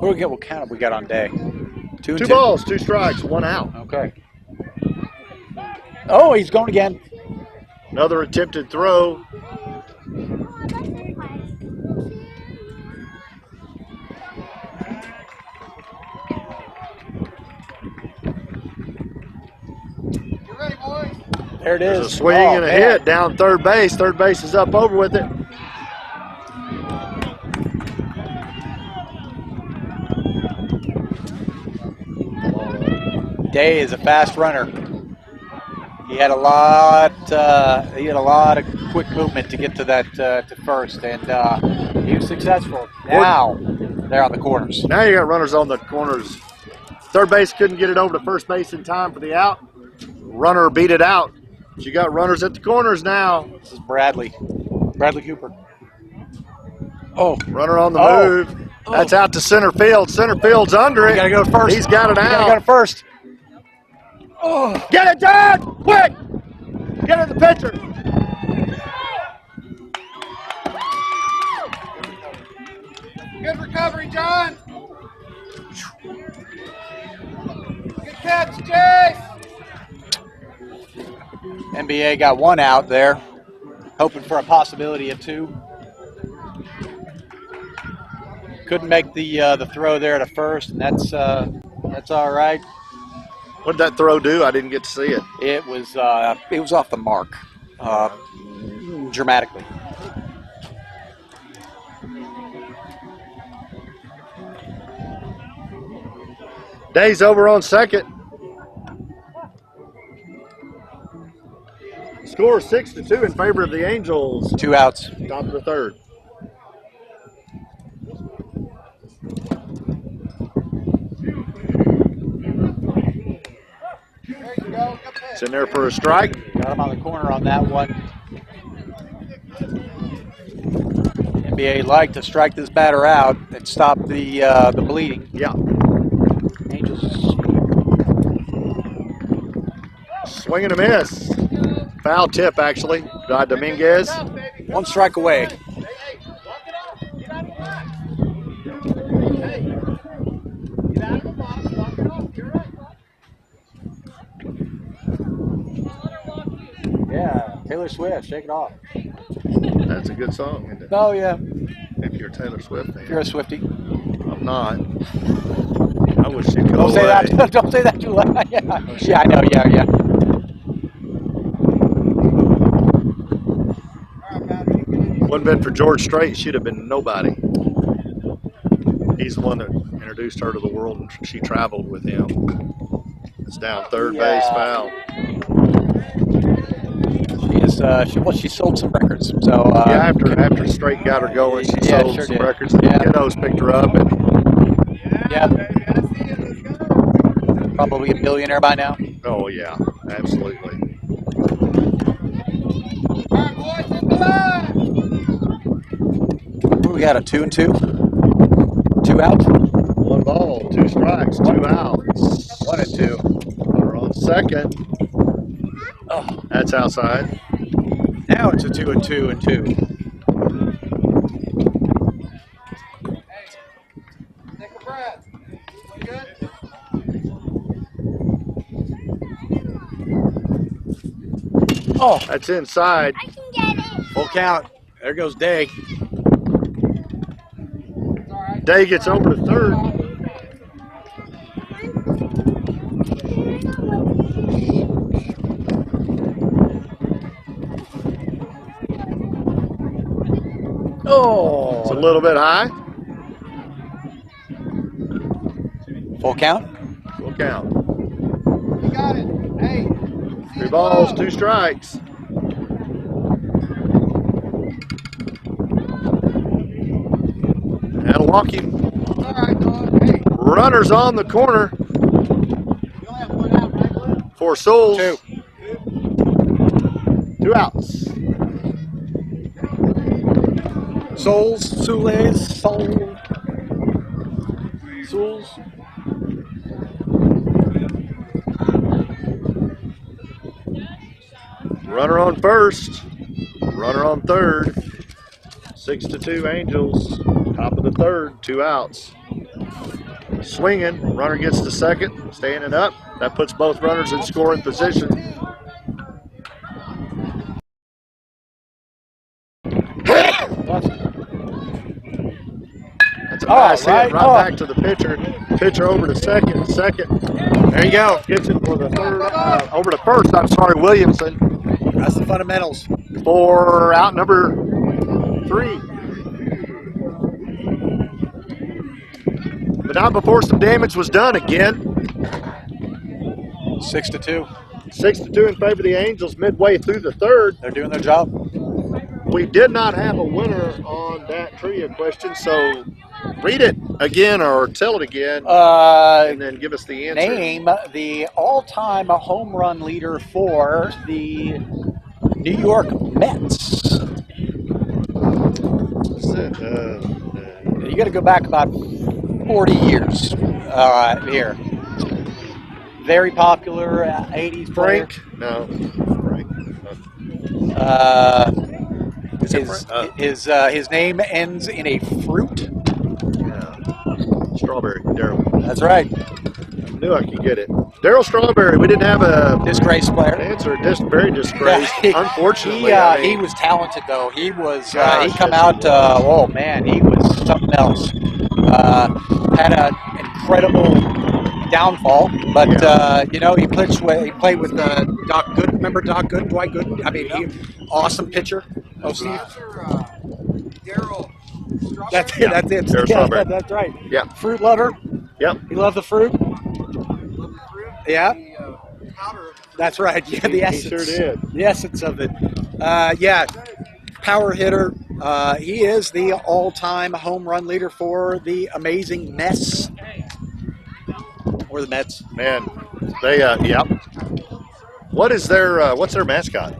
What count have we got on Day? Two balls, 2 strikes, 1 out. Okay. Oh, he's going again. Another attempted throw. You ready, boys? There it is. There's a swing and a hit down third base. Third base is up over with it. Day is a fast runner. He had a lot. He had a lot of quick movement to get to that to first, and he was successful. Now they're on the corners. Now you got runners on the corners. Third base couldn't get it over to first base in time for the out. Runner beat it out. But you got runners at the corners now. This is Bradley Cooper. Runner on the move. That's out to center field. Center field's under it. You gotta go first. He's got it out. Gotta go to first. Get it done! Quick! Get it to the pitcher. Good recovery, John. Good catch, Chase. NBA got one out there, hoping for a possibility of 2. Couldn't make the throw there to first, and that's all right. What did that throw do? I didn't get to see it. It was off the mark. dramatically. Day's over on second. Score 6-2 in favor of the Angels. 2 outs. Top of the third. It's in there for a strike. Got him on the corner on that one. NBA like to strike this batter out and stop the bleeding. Yeah. Angels. Swing and a miss. Foul tip, actually, by Dominguez. 1 strike away. Yeah, Taylor Swift, shake it off. That's a good song, isn't it? Oh, yeah. If you're a Taylor Swift fan. If you're a Swiftie. I'm not. I wish she'd go Don't say away. that. Don't say that too loud. Yeah, I know. Yeah. Wouldn't have been for George Strait, she'd have been nobody. He's the one that introduced her to the world, and she traveled with him. It's down third base, foul. She sold some records. So Yeah, after Strait got her going, she Yeah, sold sure some did. records. And Yeah. the kiddos picked her up, and yeah, probably a billionaire by now. oh yeah, absolutely. We got a 2-2. 2 outs. 1 ball, 2 strikes, 2 outs. 1 and 2. Runner on second. Oh, That's outside. now it's a 2 and 2 and 2. Take a breath. Good. Oh, That's inside. I can get it. full count. There goes Day. Day gets over to third. Oh, It's a little bit high. Full count? Full count. You got it. Hey. 3 balls, 2 strikes. That'll walk him. All right, dog. Hey, Runners on the corner you only have 1 out, right, Blue? for Souls. 2. 2 outs. Souls, Souls, Souls. Runner on first. Runner on third. 6-2 Angels. Top of the third. 2 outs. Swinging. Runner gets to second. Standing up. That puts both runners in scoring position. That's a nice hit right back to the pitcher. Pitcher over to second. Second. There you go. Gets it for the third. Over to first. I'm sorry, Williamson. That's the fundamentals. For out number 3. But not before some damage was done again. 6-2. 6-2 in favor of the Angels midway through the third. They're doing their job. We did not have a winner on that trivia question, so read it again or tell it again and then give us the answer. Name the all-time home run leader for the New York Mets. You got to go back about 40 years here. Very popular 80s player. Frank? No. Frank. His name ends in a fruit. Strawberry. Daryl. That's right. I knew I could get it. Daryl Strawberry. We didn't have a Disgraced player. answer. Very disgraced. Yeah, Unfortunately. he was talented though. He was. He come out. Oh man, he was something else. Had an incredible downfall, but you know, he played with Doc Gooden. Remember Doc Gooden, Dwight Gooden? I mean, he awesome pitcher. Oh, Steve. Daryl. That's it. That's it. Daryl Yeah, Strawberry. that's right. Yeah. Fruit lover. Yep. He loved the fruit. Yeah. Powder. That's right. Yeah, the He essence. sure did. The essence of it. Yeah. Power hitter. He is the all-time home run leader for the amazing Mets. Or the Mets. Man, they yep. What's their mascot?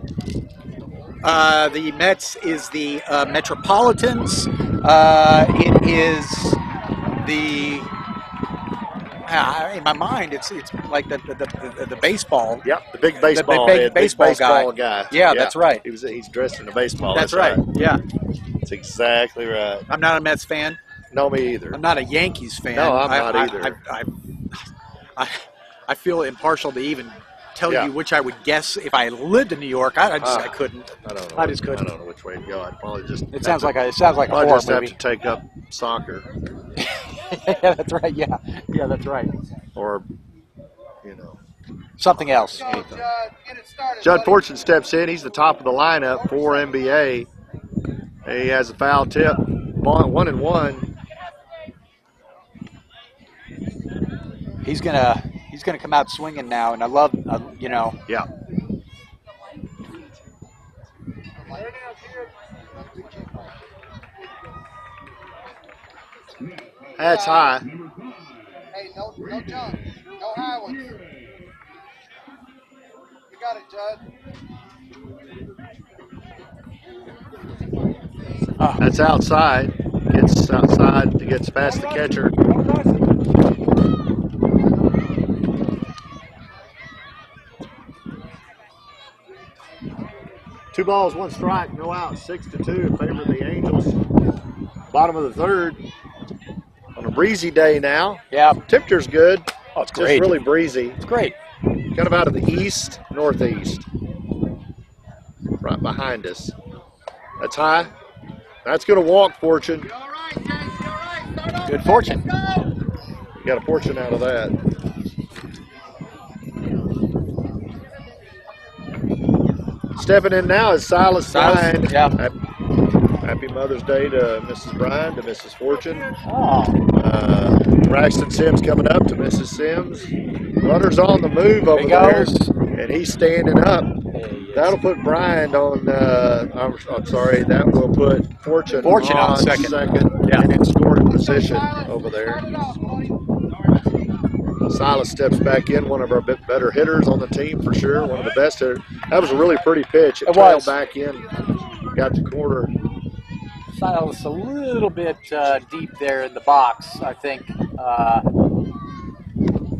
The Mets is the Metropolitans. It is the in my mind, it's like the baseball. Yep, the big baseball big head, baseball guy. Yeah, that's right. He's dressed in a baseball. That's right. Yeah, That's exactly right. I'm not a Mets fan. No, me either. I'm not a Yankees fan. No, I'm not either. I feel impartial to even tell Yeah. you which I would guess if I lived in New York. I couldn't. I don't know. I just couldn't. I don't know which way to go. I'd probably just. It sounds like a horror just movie. have to take up soccer, Yeah, that's right. Yeah, that's right. or, you know. Something else. Go, Judd. Get it started. Judd buddy. Fortune steps in. He's the top of the lineup for NBA. He has a foul tip. 1-1. He's gonna come out swinging now, and I love you know. Yeah. That's high. Hey, no junk. No high ones. You got it, Judd. That's outside. Gets outside. Gets past the catcher. Two balls, one strike, no out. 6-2 in favor of the Angels. Bottom of the third. On a breezy day now. Yeah. Temperature's good. Oh, it's Just great. really breezy. It's great. Kind of out of the east, northeast. Right behind us. That's high. That's going to walk, Fortune. You all right, James? You all right? Start off. Good fortune. You got a fortune out of that. Stepping in now is Silas Bryan. Yeah. Happy Mother's Day to Mrs. Bryan, to Mrs. Fortune. Oh. Braxton Sims coming up to Mrs. Sims. Runner's on the move over He there, goes. and he's standing up. That'll put Bryan on. I'm sorry. That will put Fortune on second. Yeah. and in scoring position over there. Start it off, buddy. Silas steps back in, one of our better hitters on the team for sure, one of the best hitters. That was a really pretty pitch. It trailed was. back in, got the corner. Silas a little bit deep there in the box, I think.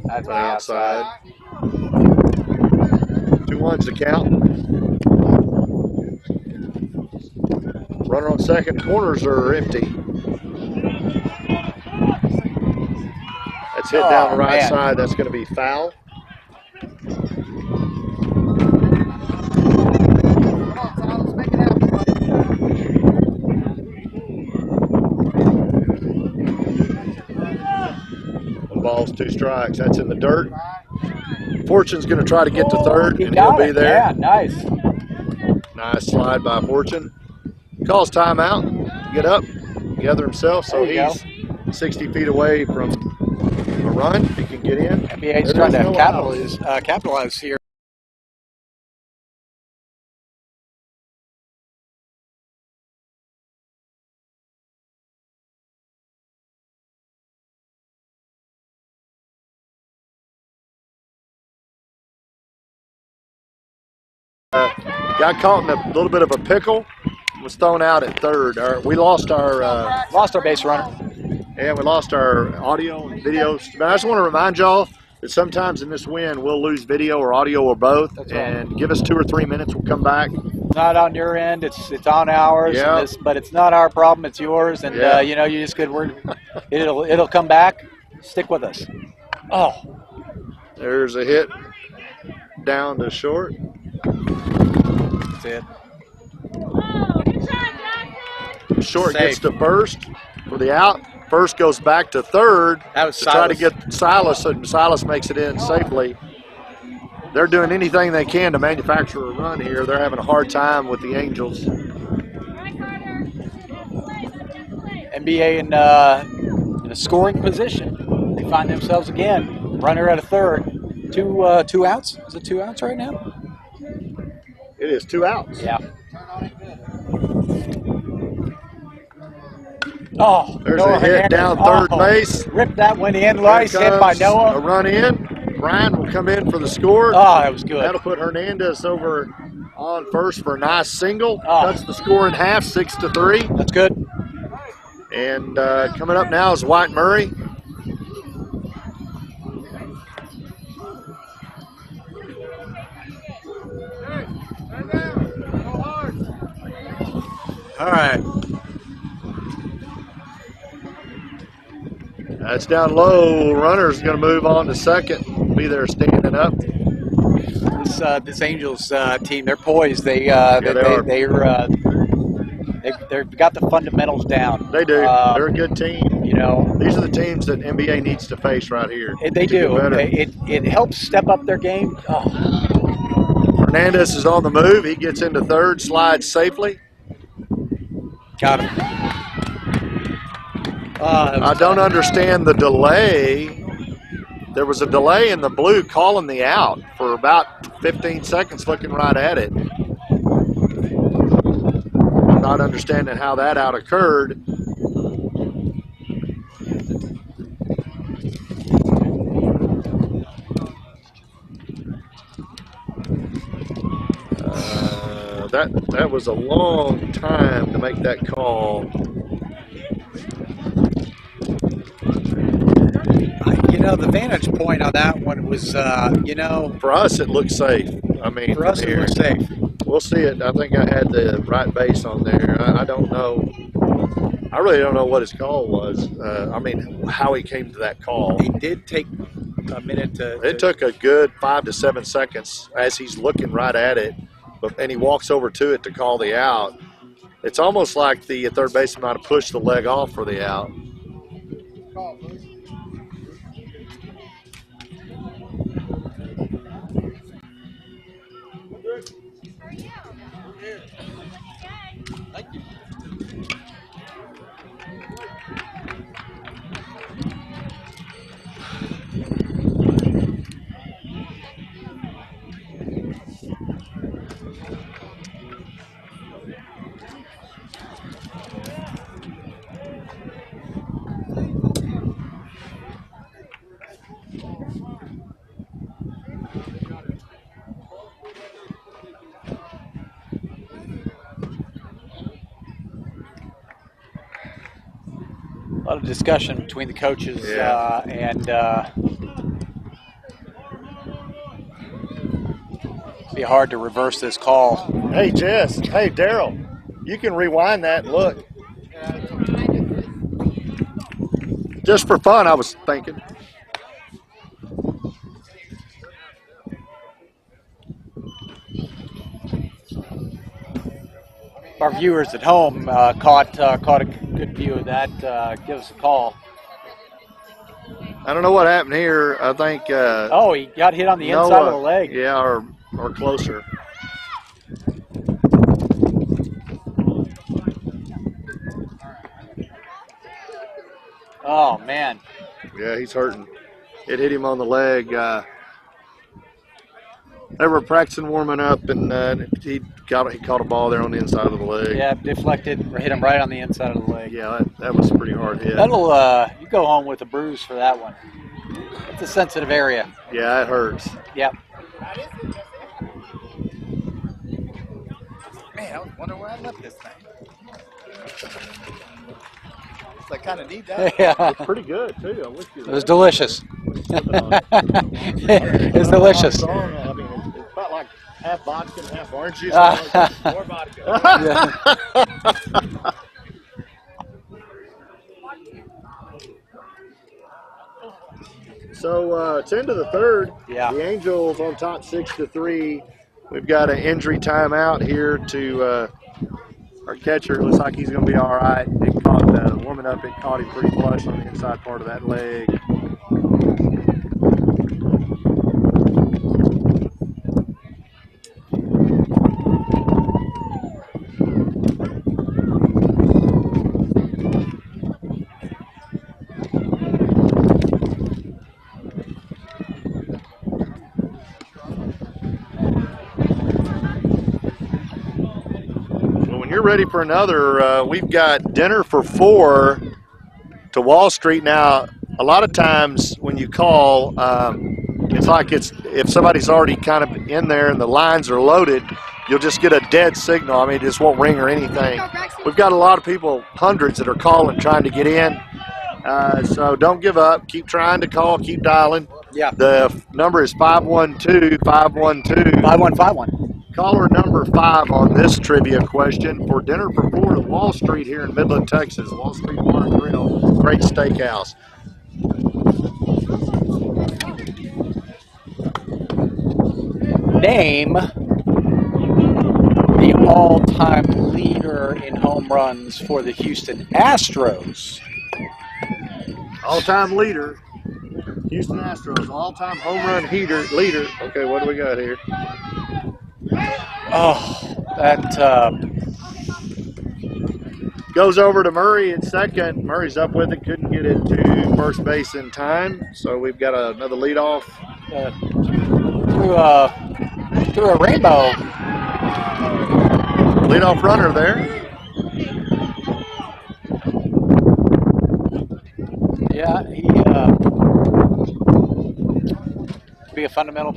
That's way outside. 2-1's the count. Runner on second, corners are empty. That's hit down the right man. side. That's going to be foul. Come on, Silas. Make it happen, buddy. One ball's 2 strikes. That's in the dirt. Fortune's going to try to get to third, He and he'll got be it. there. Yeah, nice. Nice slide by Fortune. Calls timeout. Get up, gather himself. So There you he's 60 feet away from a run. He can get in. NBA's There trying is to no capitalize here. Got caught in a little bit of a pickle. Was thrown out at third. We lost our base runner. and we lost our audio and video. But I just want to remind y'all that sometimes in this win we'll lose video or audio or both. That's right. And give us 2 or 3 minutes. We'll come back. Not on your end. It's on ours. Yeah. And but it's not our problem. It's yours. And Yeah. you know, you just could. It'll come back. Stick with us. Oh, There's a hit down to short. that's it. Short Safe. gets to first for the out. first goes back to third That was to try to Silas. get Silas, and Silas makes it in safely. They're doing anything they can to manufacture a run here. They're having a hard time with the Angels. NBA in a scoring position. They find themselves again. Runner at a third. Two outs. Is it 2 outs right now? It is 2 outs. Yeah. Oh, There's Noah a hit Hernandez. down third Oh, base. Ripped that one in. Here Nice hit by comes a Noah. run in. Ryan will come in for the score. Oh, that was good. That'll put Hernandez over on first for a nice single. Oh. Cuts the score in half, 6-3. That's good. And coming up now is White Murray. All right. That's down low. Runner's going to move on to second. Be there standing up. This Angels team, they're poised. They've got the fundamentals down. They do. They're a good team. You know, These are the teams that NBA needs to face right here. they to get do. better. It helps step up their game. Oh. Hernandez is on the move. He gets into third, slides safely. Got him. I don't understand the delay. There was a delay in the blue calling the out for about 15 seconds looking right at it. I'm not understanding how that out occurred. That was a long time to make that call. You know, the vantage point on that one was, For us, it looked safe. I mean, for us from it here. was safe. We'll see it. I think I had the right base on there. I don't know. I really don't know what his call was. I mean, how he came to that call. He did take a minute to. It took a good 5 to 7 seconds as he's looking right at it, and he walks over to it to call the out. It's almost like the third baseman might have pushed the leg off for the out. A lot of discussion between the coaches and be hard to reverse this call. Hey, Jess. Hey, Daryl. You can rewind that and look. Just for fun, I was thinking. Our viewers at home caught a good view of that. Give us a call. I don't know what happened here. I think. Oh, he got hit on the inside Noah, of the leg. Yeah, or closer. Oh man. Yeah, he's hurting. It hit him on the leg. They were practicing warming up, and he caught a ball there on the inside of the leg. Yeah, deflected or hit him right on the inside of the leg. Yeah, that was a pretty hard hit. That'll you go home with a bruise for that one. It's a sensitive area. Yeah, it hurts. Yep. Man, I was wondering where I left this thing. I kind of need that. Yeah. Pretty good too. I wish you. It was delicious. It's delicious. I mean, it's about like half vodka and half orange juice. More vodka. So it's into the third. Yeah. The Angels on top 6-3. We've got an injury timeout here to Our catcher looks like he's going to be all right. It caught the warming up. It caught him pretty flush on the inside part of that leg. You're ready for another. We've got dinner for 4 to Wall Street. Now, a lot of times when you call, it's like if somebody's already kind of in there and the lines are loaded, you'll just get a dead signal. I mean, it just won't ring or anything. We've got a lot of people, hundreds that are calling, trying to get in. So don't give up. Keep trying to call. Keep dialing. Yeah. The number is 512-512-5151. Caller number 5 on this trivia question for dinner for 4 to Wall Street here in Midland, Texas. Wall Street Bar and Grill, great steakhouse. Name the all-time leader in home runs for the Houston Astros. All-time leader, Houston Astros, all-time home run leader. Okay, what do we got here? Oh, that goes over to Murray at second. Murray's up with it, couldn't get it to first base in time. So we've got another leadoff. through a rainbow. Leadoff runner there. Yeah, he be a fundamental.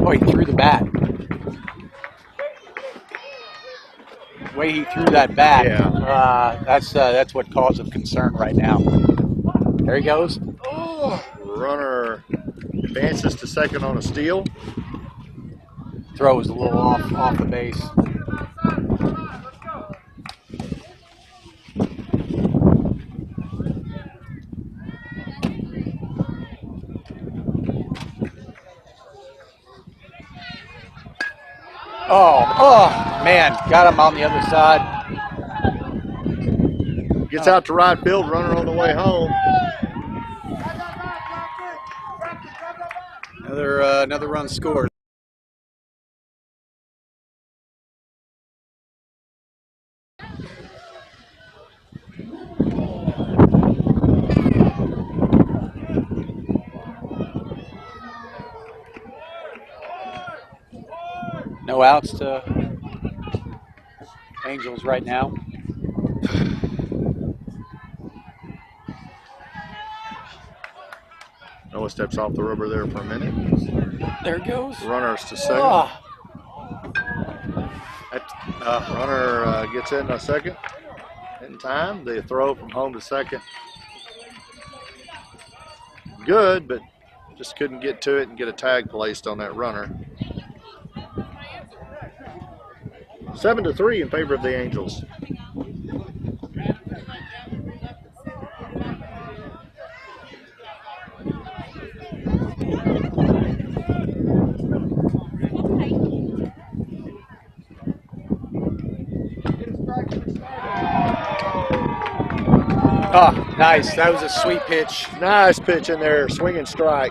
Oh, he threw the bat. The way he threw that bat, Yeah. That's what causes concern right now. There he goes. Runner advances to second on a steal. Throw is a little off the base. Oh man, got him on the other side. Gets out to right field, runner on the way home. Another run scored. No outs to Angels right now. Noah steps off the rubber there for a minute. There it goes. Runners to second. Runner gets in a second. In time, the throw from home to second. Good, but just couldn't get to it and get a tag placed on that runner. 7-3 in favor of the Angels. Oh, nice. That was a sweet pitch. Nice pitch in there, swinging strike.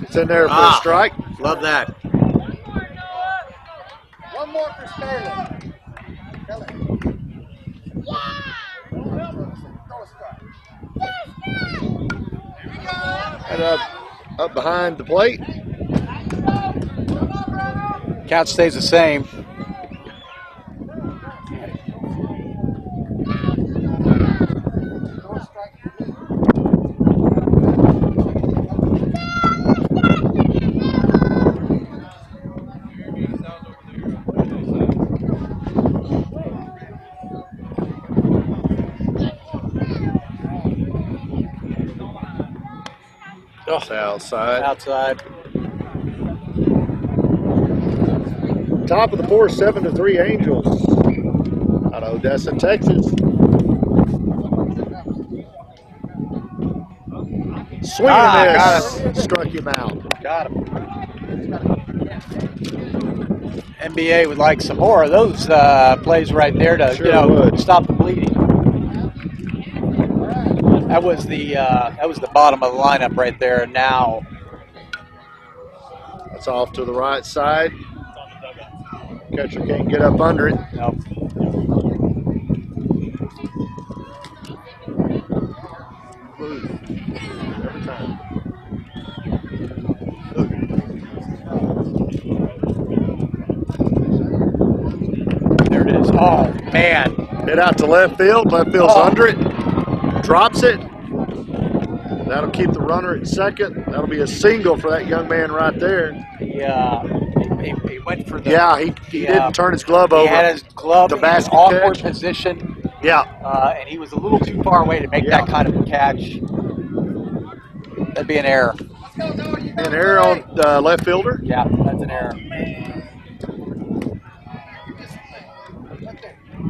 It's in there for a strike. Love that. One more for Sterling. Kelly. And up behind the plate. Count stays the same. outside. Outside. Top of the fourth, 7-3 Angels. Out of Odessa, Texas. Swing and a got miss. Struck him out. Got him. NBA would like some more of those plays right there to Sure would. stop the bleeding. That was the bottom of the lineup right there. Now That's off to the right side. Catcher can't get up under it. nope. Every time. There it is. Oh man. Hit out to left field. Left field's Oh. under it. Drops it. That'll keep the runner at second. That'll be a single for that young man right there. He went for the. Yeah, he didn't turn his glove over. He had his glove The in an basket awkward catch. position, Yeah, and he was a little too far away to make Yeah. that kind of a catch. That'd be an error. an error on the left fielder. Yeah, that's an error.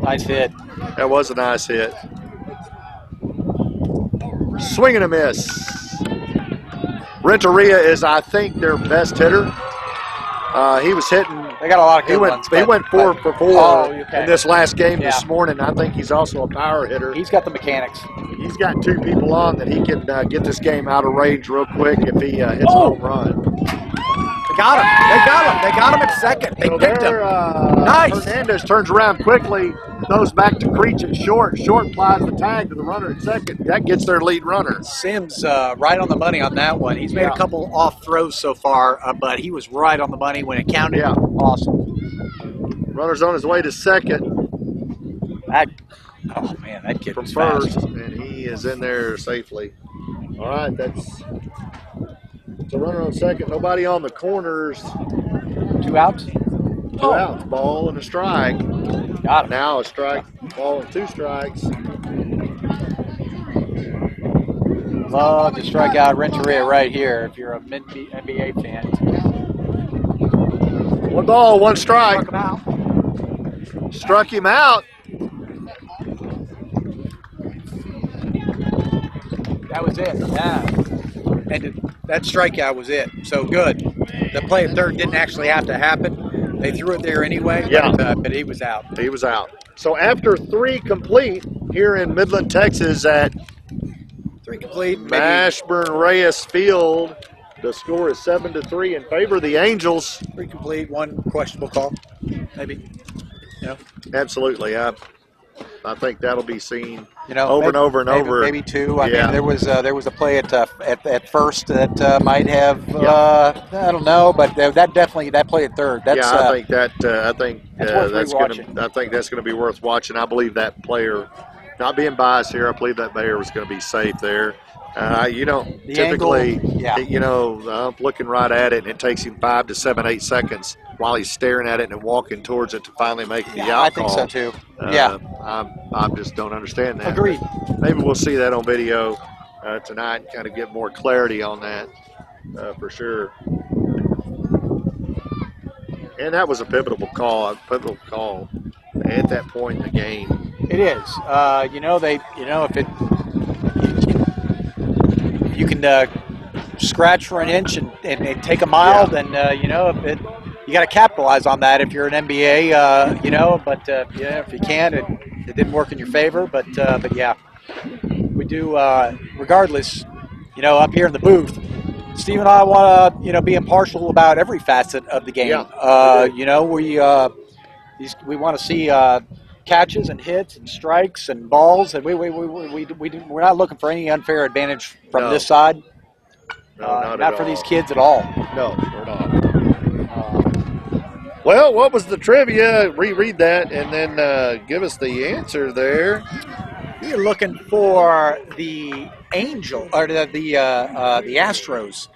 Nice hit. That was a nice hit. Swing and a miss. Renteria is, I think, their best hitter. He was hitting. They got a lot of He good went. ones. He went 4 for 4 Oh, okay. in this last game Yeah. this morning. I think he's also a power hitter. He's got the mechanics. He's got 2 people on that he can get this game out of range real quick if he hits a Oh. home run. They got him. They got him. They got him at second. They So picked there, him. Nice. Hernandez turns around quickly, throws back to Creech at short. Short applies the tag to the runner at second. That gets their lead runner. Sims right on the money on that one. He's made Yeah. a couple off throws so far, but he was right on the money when it counted. Yeah. Awesome. Runner's on his way to second Oh man, that kid from was first, fast. and he is in there safely. All right, that's a runner on second. Nobody on the corners. 2 outs. 2 outs, ball and a strike. Got him. Now a strike, ball and 2 strikes. Love to strike out Renteria right here if you're a NBA fan. 1 ball, 1 strike. Struck him out. Struck him out. That was it. Yeah. And that strikeout was it. So good. The play at third didn't actually have to happen. They threw it there anyway. Yeah. But he was out. He was out. So after 3 complete here in Midland, Texas at 3 complete. Maybe Mashburn Reyes Field, the score is 7-3 in favor of the Angels. 3 complete. 1 questionable call. Maybe. Absolutely. I think that'll be seen Over over and over and over. Maybe 2. I Yeah. mean, there was a play at first that might have Yeah. I don't know, but that play at third. That's Yeah, I think that's worth that's rewatching. going to be worth watching. I believe that player, not being biased here, I believe that player was going to be safe there. Typically, angle, yeah. I'm looking right at it, and it takes him 5 to 7, 8 seconds while he's staring at it and walking towards it to finally make the Yeah, out I think call. so too. I just don't understand that. Agreed. Maybe we'll see that on video tonight and kind of get more clarity on that for sure. And that was a pivotal call at that point in the game. It is. If you can scratch for an inch and take a mile, then you got to capitalize on that if you're an NBA. If you can, it didn't work in your favor, but yeah, we do. Regardless, up here in the booth, Steve and I want to be impartial about every facet of the game. Yeah, We want to see catches and hits and strikes and balls, and we're not looking for any unfair advantage from No. this side. No, not Not at for all. these kids at all. No, we're not. Well, what was the trivia? Reread that and then give us the answer there. We are looking for the Angel or the Astros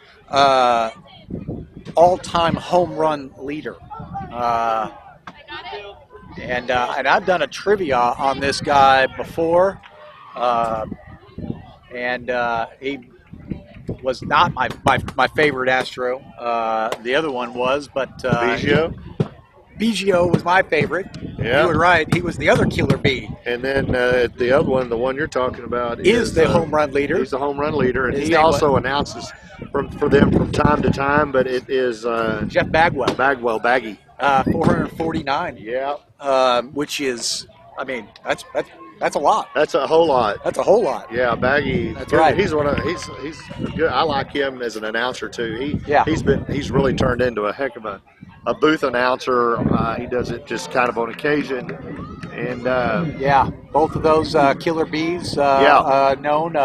all-time home run leader. And I've done a trivia on this guy before, and he was not my favorite Astro. The other one was, but Biggio. Biggio was my favorite. Yeah. You were right. He was the other killer bee. And then the other one, the one you're talking about, Is the home run leader. He's the home run leader, and His he name also announces for them from time to time. But it is Jeff Bagwell. Baggy. 449. Yeah. Which is, I mean, that's a lot. That's a whole lot. That's a whole lot. Yeah, Baggy. That's right. He's he's good. I like him as an announcer too. Yeah. He's really turned into a heck of a booth announcer. He does it just kind of on occasion, and yeah, both of those killer bees known.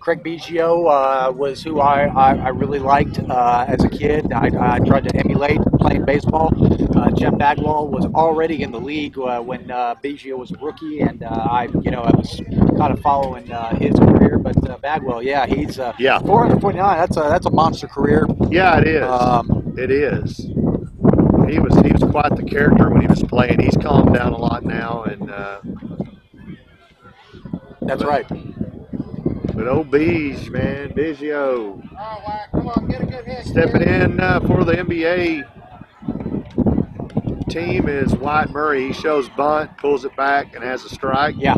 Craig Biggio was who I really liked as a kid. I tried to emulate playing baseball. Jeff Bagwell was already in the league when Biggio was a rookie, and I was kind of following his career. But Bagwell, yeah, he's 449. That's a monster career. Yeah, it is. It is. He was quite the character when he was playing. He's calmed down a lot now, and that's right. But old Beige, man, Biggio. All right, come on, get a good hit. Stepping in for the NBA team is Wyatt Murray. He shows bunt, pulls it back, and has a strike. Yeah.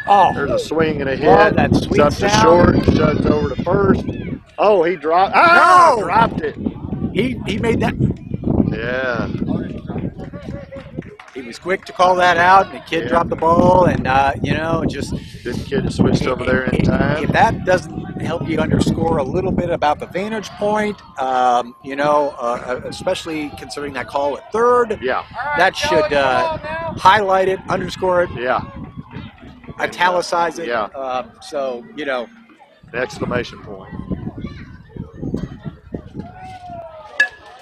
Oh, there's a swing and a hit. Love that sweet it's up to sound. short, shuts over to first. Oh, he dropped. Ah, No! dropped it. He made that. Yeah. He was quick to call that out, and the kid dropped the ball, and just good kid switched over there in time. If that doesn't help you underscore a little bit about the vantage point, especially considering that call at third, yeah, that should highlight it, underscore it, yeah, italicize it. Yeah. An exclamation point.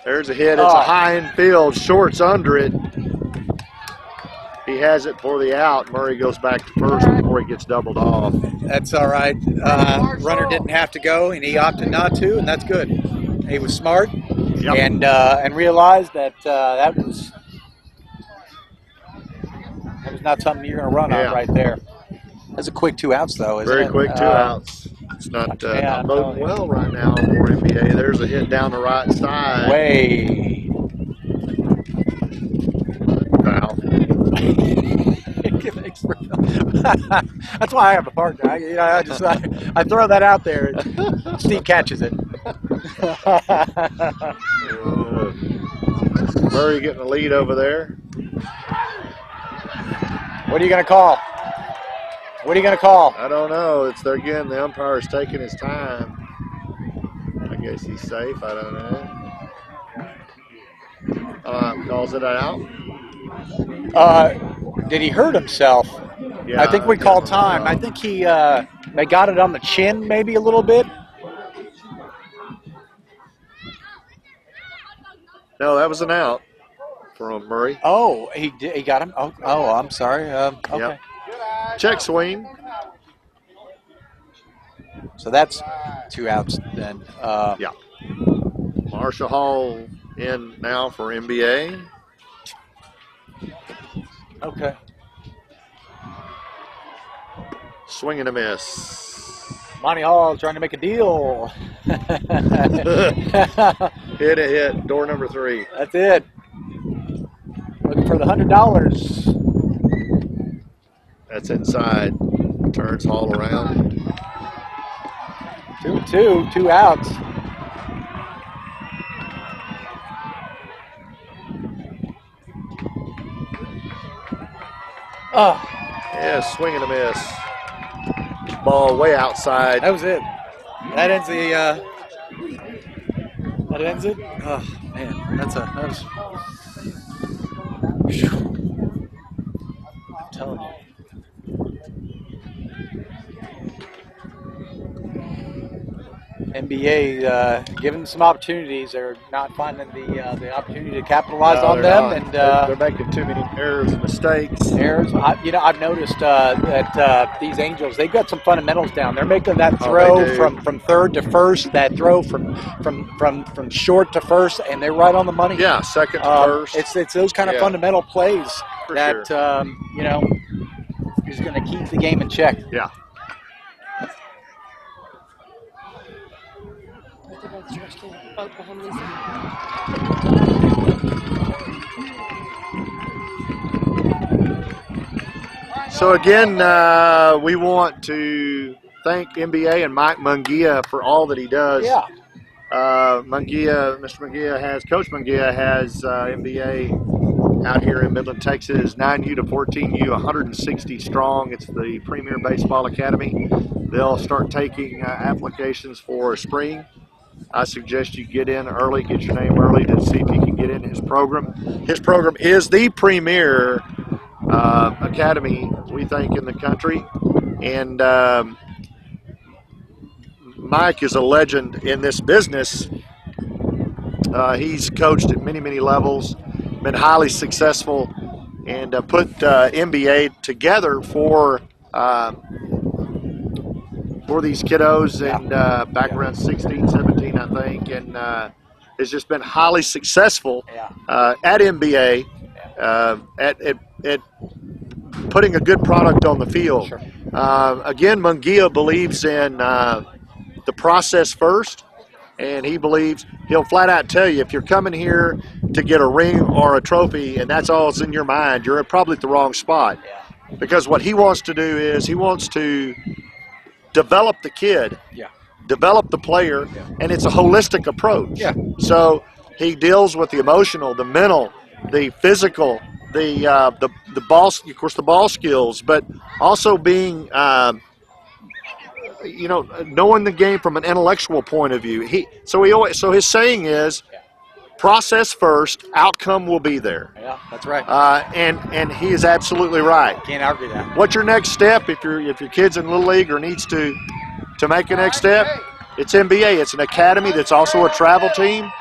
There's a hit. It's a high infield. Short's under it. He has it for the out. Murray goes back to first before he gets doubled off. That's all right. Runner didn't have to go, and he opted not to, and that's good. He was smart and realized that that was not something you're going to run on right there. That's a quick 2 outs, though, isn't it? Very quick 2 outs. It's not boding well right now for NBA. There's a hit down the right side. Way. Foul. That's why I have a partner. I throw that out there, and Steve catches it. Murray getting the lead over there. What are you going to call? What are you going to call? I don't know. It's there again. The umpire's taking his time. I guess he's safe. I don't know. Calls it out. Did he hurt himself? Yeah, I think we called time. I think they got it on the chin maybe a little bit. No, that was an out from Murray. Oh, he got him. Oh, I'm sorry. Okay. Yep. Check swing. So that's 2 outs then. Yeah. Marshall Hall in now for NBA. Okay. Swing and a miss. Monty Hall trying to make a deal. Hit a hit. Door number 3. That's it. Looking for the $100. That's inside. Turns Hall around. 2-2, 2 outs. Oh. Yeah, swing and a miss. Ball way outside. That was it. That ends the. That ends it. Oh man, that was. I'm telling you. NBA given some opportunities, they're not finding the opportunity to capitalize No, on they're them, not. and They're making too many errors and mistakes. errors. I've noticed that these Angels, they've got some fundamentals down. They're making that Oh, throw they do. from third to first, that throw from short to first, and they're right on the money. Yeah, second to first. It's those kind of Yeah. fundamental plays For that sure. is going to keep the game in check. Yeah. So again, we want to thank NBA and Mike Munguia for all that he does. Yeah. Coach Munguia has NBA out here in Midland, Texas, 9U to 14U, 160 strong. It's the premier baseball academy. They'll start taking applications for spring. I suggest you get in early, get your name early to see if you can get in his program. His program is the premier academy, we think, in the country. And Mike is a legend in this business. He's coached at many, many levels, been highly successful, and put NBA together for these kiddos and back around 16, 17, I think, and has just been highly successful at NBA, at putting a good product on the field. Sure. Again, Munguia believes in the process first, and he believes he'll flat out tell you if you're coming here to get a ring or a trophy and that's all that's in your mind, you're probably at the wrong spot. Because what he wants to do is he wants to develop the kid, develop the player, and it's a holistic approach. So he deals with the emotional, the mental, the physical, the ball, of course, the ball skills, but also being, knowing the game from an intellectual point of view. So his saying is, process first, outcome will be there. Yeah, that's right. And he is absolutely right. Can't argue that. What's your next step if your kid's in Little League or needs to make a next step? It's NBA. It's an academy that's also a travel team.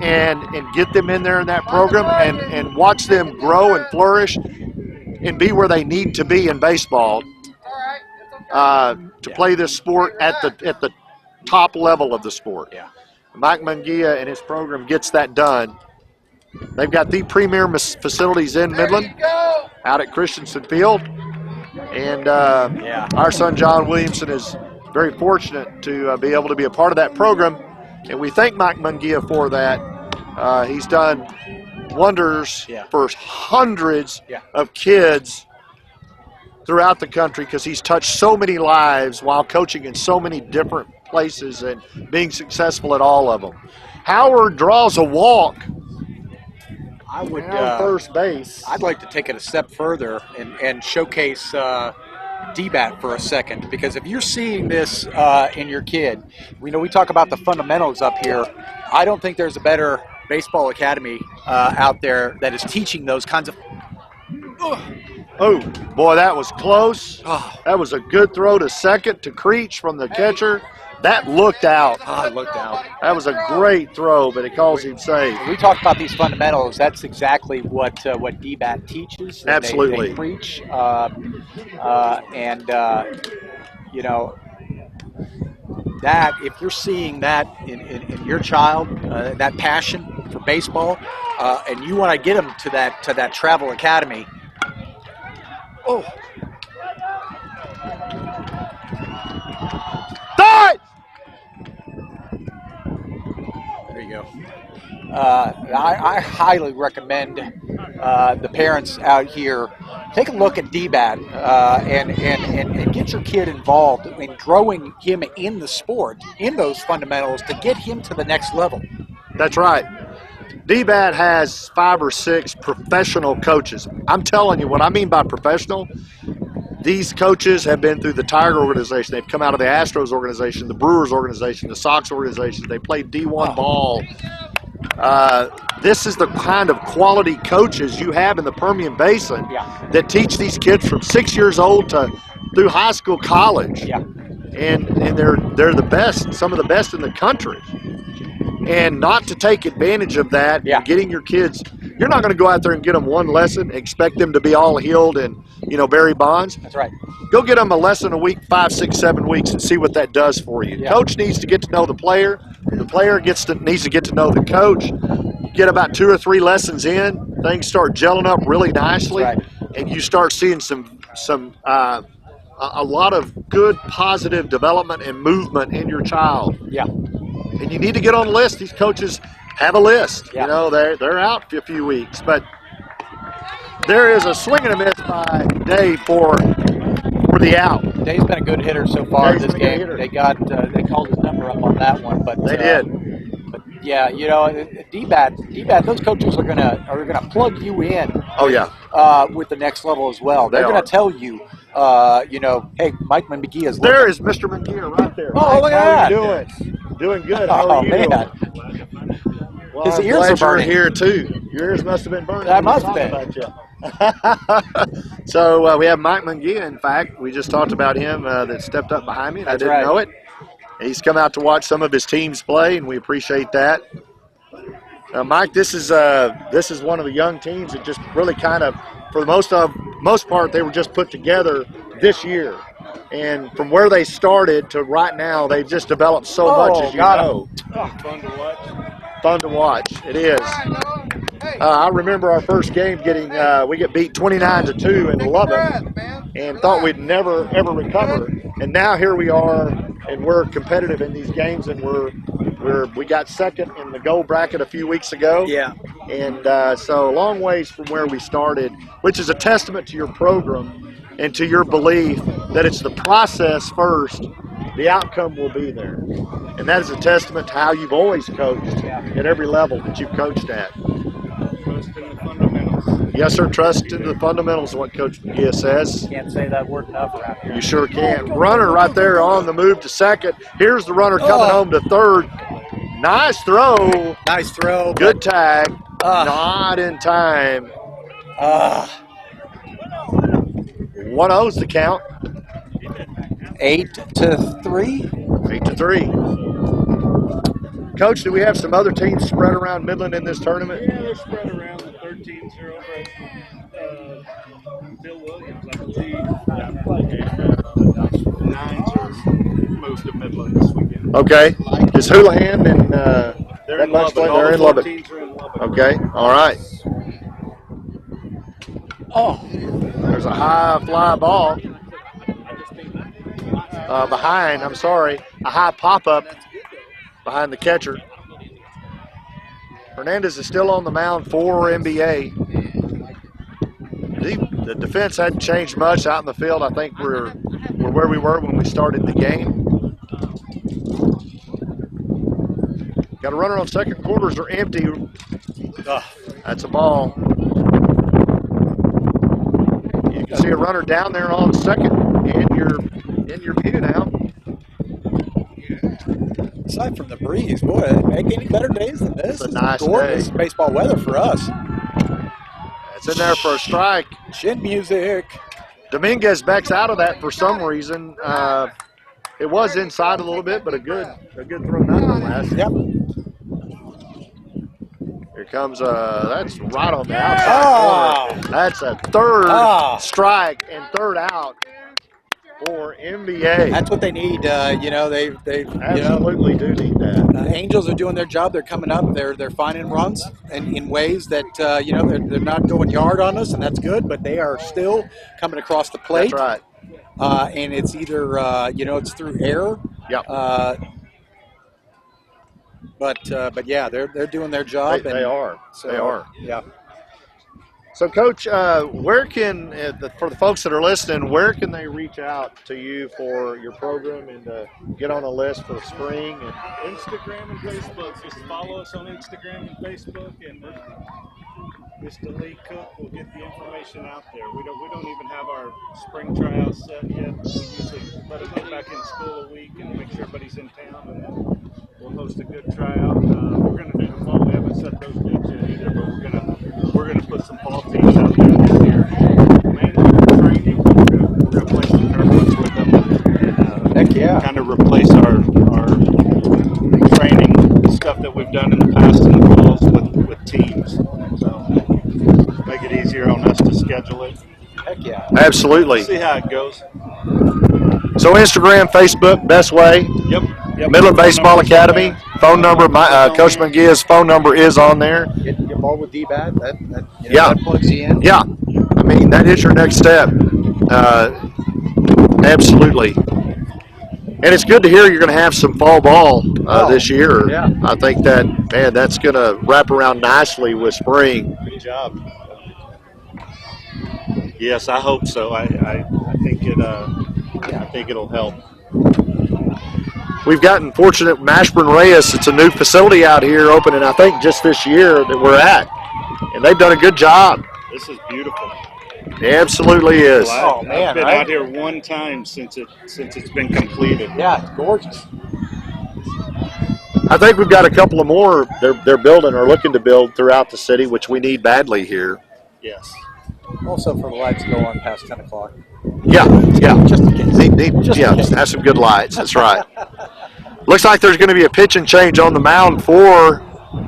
And get them in there in that program and watch them grow and flourish and be where they need to be in baseball to play this sport at the top level of the sport. Mike Munguia and his program gets that done. They've got the premier facilities in Midland out at Christensen Field. And our son John Williamson is very fortunate to be able to be a part of that program. And we thank Mike Munguia for that. He's done wonders for hundreds of kids throughout the country because he's touched so many lives while coaching in so many different places and being successful at all of them. Howard draws a walk. I would on first base. I'd like to take it a step further and showcase DBAT for a second, because if you're seeing this in your kid, we talk about the fundamentals up here. I don't think there's a better baseball academy out there that is teaching those kinds of. Oh, boy, that was close. That was a good throw to second to Creech from the catcher. That looked out. It looked out. That was a great throw, but it calls him safe. We talk about these fundamentals. That's exactly what DBAT teaches. Absolutely. They preach. That if you're seeing that in your child, that passion for baseball, and you want to get them to that travel academy. There you go. I highly recommend the parents out here take a look at DBAT and get your kid involved in growing him in the sport, in those fundamentals, to get him to the next level. That's right. DBAT has 5 or 6 professional coaches. I'm telling you what I mean by professional. These coaches have been through the Tiger organization. They've come out of the Astros organization, the Brewers organization, the Sox organization. They played D1 ball. This is the kind of quality coaches you have in the Permian Basin that teach these kids from 6 years old to through high school, college. and they're the best, some of the best in the country. And not to take advantage of that, Yeah. and getting your kids, you're not going to go out there and get them one lesson, expect them to be all healed and, Barry Bonds. That's right. Go get them a lesson a week, 5, 6, 7 weeks, and see what that does for you. Yeah. Coach needs to get to know the player. The player needs to get to know the coach. Get about 2 or 3 lessons in, things start gelling up really nicely, Right. and you start seeing a lot of good, positive development and movement in your child. Yeah. And you need to get on the list. These coaches have a list. Yeah. They're out for a few weeks, but there is a swing and a miss by Dave for the out. Dave's been a good hitter so far Dave's this been a good game. hitter. They called his number up on that one, but They did. But yeah, D-bat, those coaches are gonna plug you in. Oh yeah. With the next level as well. They're They gonna are. tell you, hey, Mike McGee is There is Mr. McGear right there. Oh, Mike, look how at you that. doing? Doing good. How Oh are you man, doing? Well, His I'm ears glad are you're burning. here too. Your ears must have been burning. That when we must have talked about you. So we have Mike McGee. In fact, we just talked about him that stepped up behind me. And I That's didn't right. know it. He's come out to watch some of his teams play, and we appreciate that. Mike, this is one of the young teams that just really kind of, for the most part, they were just put together this year. And from where they started to right now, they've just developed so much, as you got know. Fun to watch. Fun to watch. It is. I remember our first game we get beat 29-2 in Lubbock, and thought we'd never ever recover. And now here we are, and we're competitive in these games, and we got second in the gold bracket a few weeks ago. Yeah. And so a long ways from where we started, which is a testament to your program and to your belief that it's the process first, the outcome will be there. And that is a testament to how you've always coached at every level that you've coached at. Trust in the fundamentals. Yes, sir, trust in the fundamentals is what Coach McGee says. Can't say that word enough around here. You sure can. Runner right there on the move to second. Here's the runner coming home to third. Nice throw. Nice throw. Good tag. Not in time. 1-0's the count. 8-3. 8-3. Coach, do we have some other teams spread around Midland in this tournament? Yeah, they're spread around. The 13s are over at Bill Williams, I believe. And the 9s are moved to Midland this weekend. Okay. Is Houlihan and They're in Lubbock? Lubbock. All They're the in Lubbock. 14s are in Lubbock. Okay. All right. Oh, There's a high fly ball. A high pop-up behind the catcher. Hernandez is still on the mound for NBA. The defense hadn't changed much out in the field. I think we're where we were when we started the game. Got a runner on second. Quarters are empty. That's a ball. You can see a runner down there on second in your view now. aside from the breeze, boy, they make any better days than this. It's a nice gorgeous day. baseball weather for us. It's in there for a strike. Chin music. Dominguez backs out of that for some reason. It was inside a little bit, but a good throw nonetheless. Yep. Here comes that's right on the outside corner. That's a third strike and third out for NBA. That's what they need. They Absolutely do need that. Angels are doing their job. They're coming up. They're finding runs and in ways that they're not going yard on us, and that's good. But they are still coming across the plate. That's right. And it's either it's through error. Yep. But yeah, they're doing their job. They are. So, They are. Yeah. So, Coach, where can, for the folks that are listening, where can they reach out to you for your program and get on a list for spring? And Instagram and Facebook. Just follow us on Instagram and Facebook, and Mr. Lee Cook will get the information out there. We don't even have our spring tryouts set yet. We usually let them get back in school a week and make sure everybody's in town, and then we'll host a good tryout. We're going to do the fall. We haven't set those dates yet either, but we're gonna put some fall teams out there this year. Mainly for training. We're gonna play some tournaments with them. Heck kind of replace our training stuff that we've done in the past in the falls with teams. So make it easier on us to schedule it. Heck yeah. Absolutely. See how it goes. So Instagram, Facebook, best way. Yep. Midland Baseball Academy. Phone number, Coach McGee's phone number is on there. Get involved with DBAT. Yeah. That plugs you in. Yeah. I mean, that is your next step. Absolutely. And it's good to hear you're going to have some fall ball this year. Yeah. I think that, man, that's going to wrap around nicely with spring. Good job. Yes, I hope so. I think it. I think it'll help. We've gotten fortunate with Mashburn Reyes. It's a new facility out here opening, I think, just this year that we're at. And they've done a good job. This is beautiful. It absolutely is. Well, Oh, man, I've been right? out here one time since it's been completed. Yeah, it's gorgeous. I think we've got a couple of more they're building or looking to build throughout the city, which we need badly here. Yes. Also for the lights to go on past 10 o'clock. Yeah. Just in case. Just in case. Have some good lights. That's right. Looks like there's going to be a pitching change on the mound for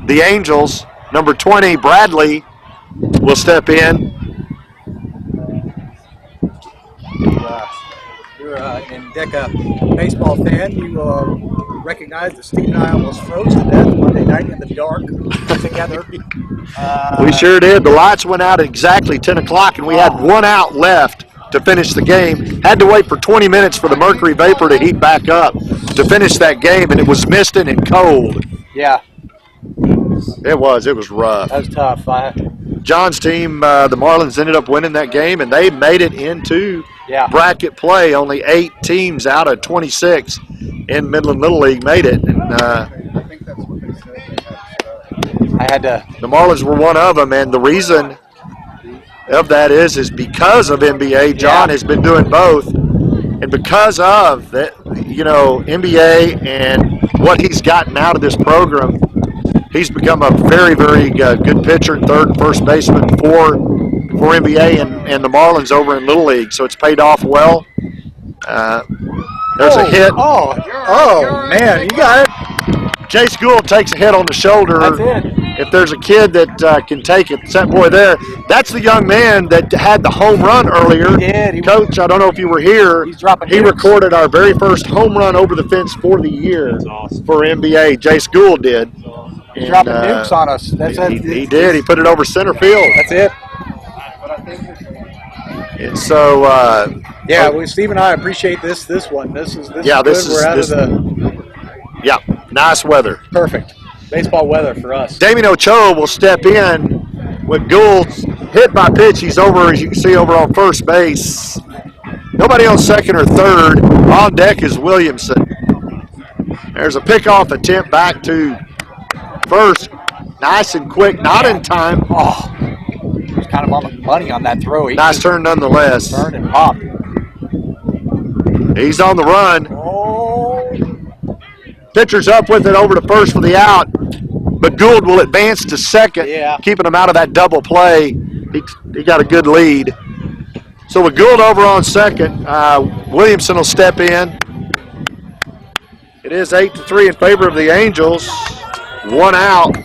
the Angels. Number 20, Bradley, will step in. You're an Deca baseball fan. You recognize that Steve and I almost froze to death Monday night in the dark together. We sure did. The lights went out at exactly 10 o'clock, and we had one out left to finish the game. Had to wait for 20 minutes for the mercury vapor to heat back up to finish that game, and it was misting and cold. Yeah, It was rough. that was tough. John's team, the Marlins, ended up winning that game, and they made it into bracket play. Only 8 teams out of 26 in Midland Little League made it. And I think that's what they said. I had to. the Marlins were one of them, and the reason of that is because of NBA. John has been doing both, and because of that, NBA and what he's gotten out of this program, he's become a very, very good pitcher and third and first baseman for NBA and the Marlins over in Little League. So it's paid off well. There's a hit. Oh, man, you got it. Jace Gould takes a hit on the shoulder. That's it. If there's a kid that can take it, that boy there, that's the young man that had the home run earlier. He did. Coach, I don't know if you were here. He's dropping He hits. recorded our very first home run over the fence for the year awesome. for NBA. Jace Gould did. He's And, dropping nukes on us. That's it. He did. He put it over center field. That's it. And so, Yeah, Steve and I appreciate this one. This is Yeah, good. this is- We're out this- of the yeah, nice weather. perfect baseball weather for us. Damien Ochoa will step in with Gould's hit by pitch. He's over, as you can see, over on first base. Nobody on second or third. On deck is Williamson. There's a pickoff attempt back to first. Nice and quick, not in time. Oh, he was kind of on the money on that throw. He Nice turn nonetheless. turned and popped. He's on the run. Oh, Pitcher's up with it over to first for the out. But Gould will advance to second, keeping him out of that double play. He got a good lead. So with Gould over on second, Williamson will step in. It is 8-3 in favor of the Angels. One out.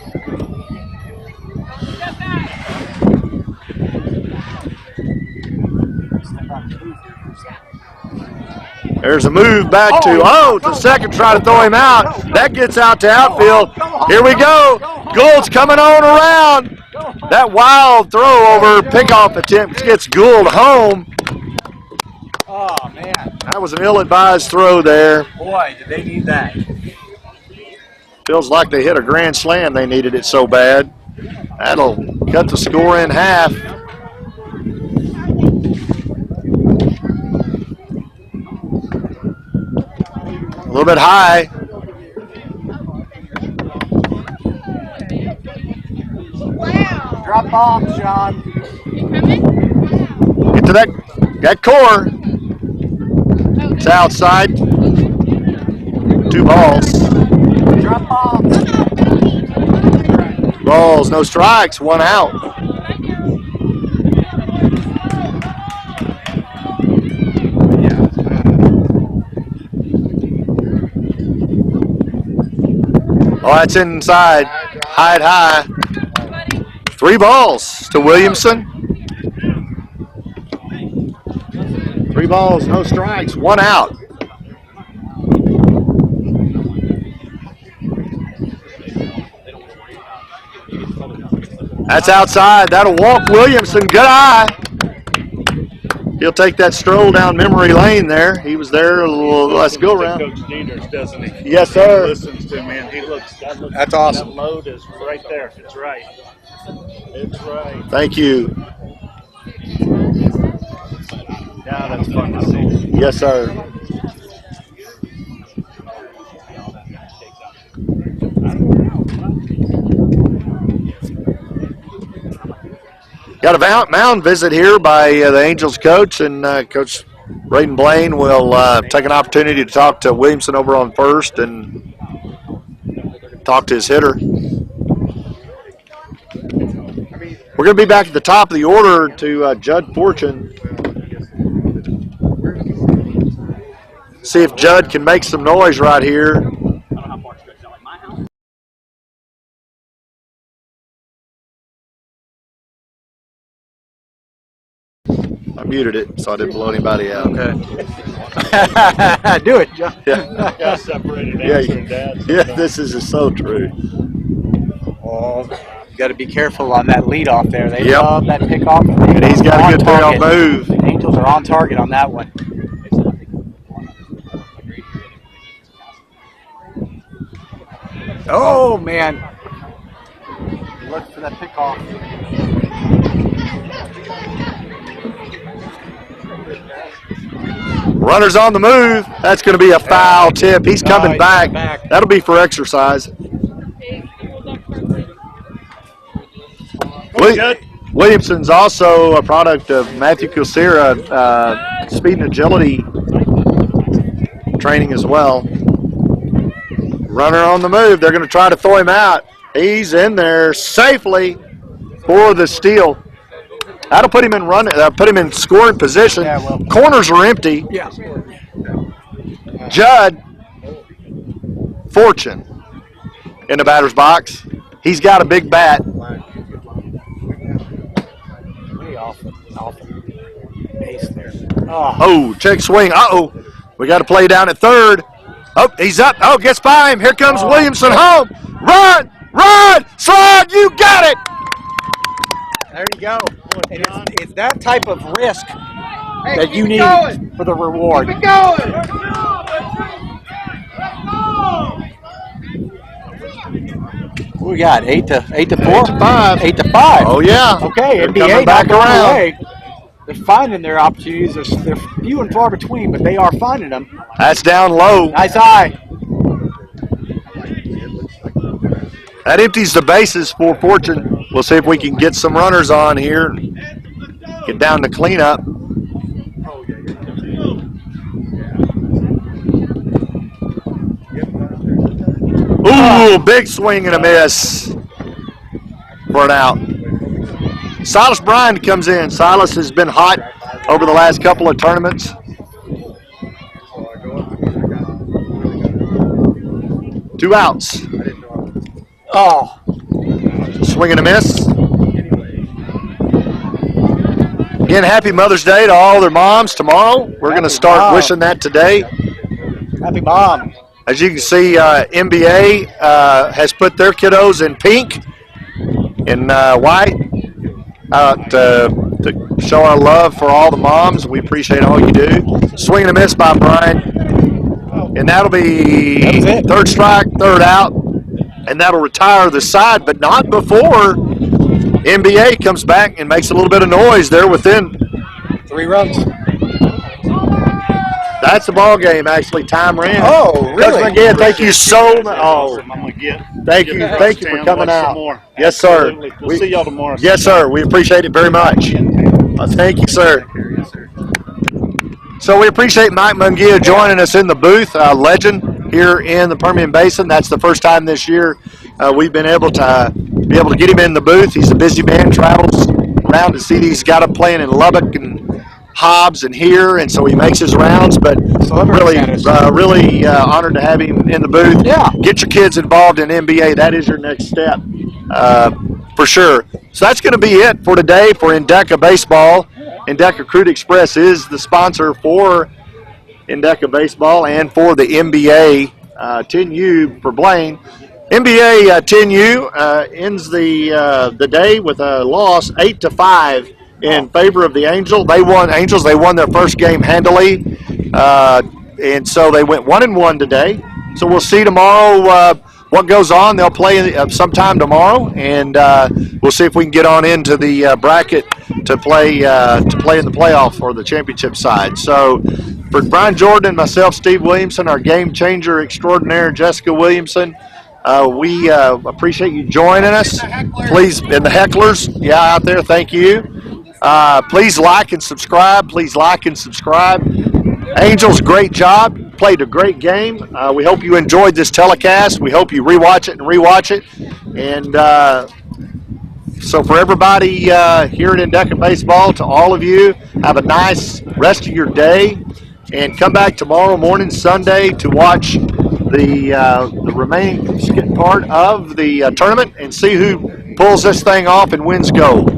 There's a move back to second, try to throw him out. That gets out to outfield. Here we go. Gould's coming on around. That wild throw over pickoff attempt gets Gould home. oh man. That was an ill-advised throw there. Boy, did they need that. Feels like they hit a grand slam. They needed it so bad. That'll cut the score in half. A little bit high. Drop bombs, John. Get to that core. It's outside. 2 balls. Drop bombs. Balls, no strikes, 1 out. Oh, that's inside. High. 3 balls to Williamson. 3 balls, no strikes, 1 out. That's outside. That'll walk Williamson. Good eye. He'll take that stroll down memory lane there. He was there. Let's go around. Coach Dieters, doesn't he? Yes, sir. He listens to me, and he looks. That's awesome. That load is right there. It's right. It's right. Thank you. Yeah, that's fun to see. Yes, sir. Got a mound visit here by the Angels coach, and Coach Braden Blaine will take an opportunity to talk to Williamson over on first and talk to his hitter. We're going to be back at the top of the order to Judd Fortune. See if Judd can make some noise right here. I muted it so I didn't blow anybody out. Okay. Do it, John. Yeah. Got separated Yeah, answer and dad. yeah, this is so true. Oh, you got to be careful on that leadoff there. They Yep. love that pickoff. And he's got a good payoff move. The Angels are on target on that one. Oh, man. Look for that pickoff. Runner's on the move. That's going to be a foul tip. He's coming he's back. coming back. That'll be for exercise. Williamson's also a product of Matthew Kucera, speed and agility training as well. Runner on the move. They're going to try to throw him out. He's in there safely for the steal. That'll put him in put him in scoring position. Yeah, well. Corners are empty. Yeah. Judd Fortune in the batter's box. He's got a big bat. Way off base there. Oh. Oh, check swing. Uh-oh. We got to play down at third. Oh, he's up. Oh, gets by him. Here comes Williamson home. Run! Slide! You got it! There you go. And it's that type of risk that you need for the reward. Keep it going. What we got? 8 to 4? 8 to 5. 8 to 5. Oh, yeah. Okay, They're NBA coming not back going around. away. They're finding their opportunities. They're few and far between, but they are finding them. That's down low. Nice eye. That empties the bases for Fortune. We'll see if we can get some runners on here and get down to cleanup. Ooh, big swing and a miss for an out. Silas Bryan comes in. Silas has been hot over the last couple of tournaments. Two outs. Oh. Swing and a miss. Again, happy Mother's Day to all their moms tomorrow. We're going to start mom. wishing that today. Happy mom. As you can see, NBA has put their kiddos in pink and white to show our love for all the moms. We appreciate all you do. Swing and a miss by Brian. And that'll be That was it. third strike, third out. And that'll retire the side, but not before NBA comes back and makes a little bit of noise there within. 3 runs. That's the ball game, actually. Time ran. Oh, really? Coach McGinn, thank you so much. Oh, I'm gonna get. thank you for coming Watch some out. more. Yes, sir. Absolutely. We'll see y'all tomorrow. Yes, sir. We appreciate it very much. Thank you, sir. So we appreciate Mike Mungia joining us in the booth, a legend here in the Permian Basin. That's the first time this year we've been able to get him in the booth. He's a busy man, travels around to see these got him playing in Lubbock and Hobbs and here, and so he makes his rounds. But really, really honored to have him in the booth. Yeah. Get your kids involved in NBA. That is your next step, for sure. So that's going to be it for today for Endeca Baseball. Endeca Crude Express is the sponsor for Endeca Baseball and for the NBA 10U for Blaine. NBA 10U ends the day with a loss 8-5 in favor of the Angels. They won their first game handily, and so they went 1-1 today. So we'll see tomorrow what goes on. They'll play sometime tomorrow, and we'll see if we can get on into the bracket to play in the playoff for the championship side. So for Brian Jordan and myself, Steve Williamson, our game changer extraordinaire, Jessica Williamson, we appreciate you joining us. Please, and the hecklers, out there, thank you. Please like and subscribe. Angels, great job. Played a great game. We hope you enjoyed this telecast. We hope you rewatch it. And so for everybody here at Endeca Baseball, to all of you, have a nice rest of your day. And come back tomorrow morning, Sunday, to watch the remaining part of the tournament and see who pulls this thing off and wins gold.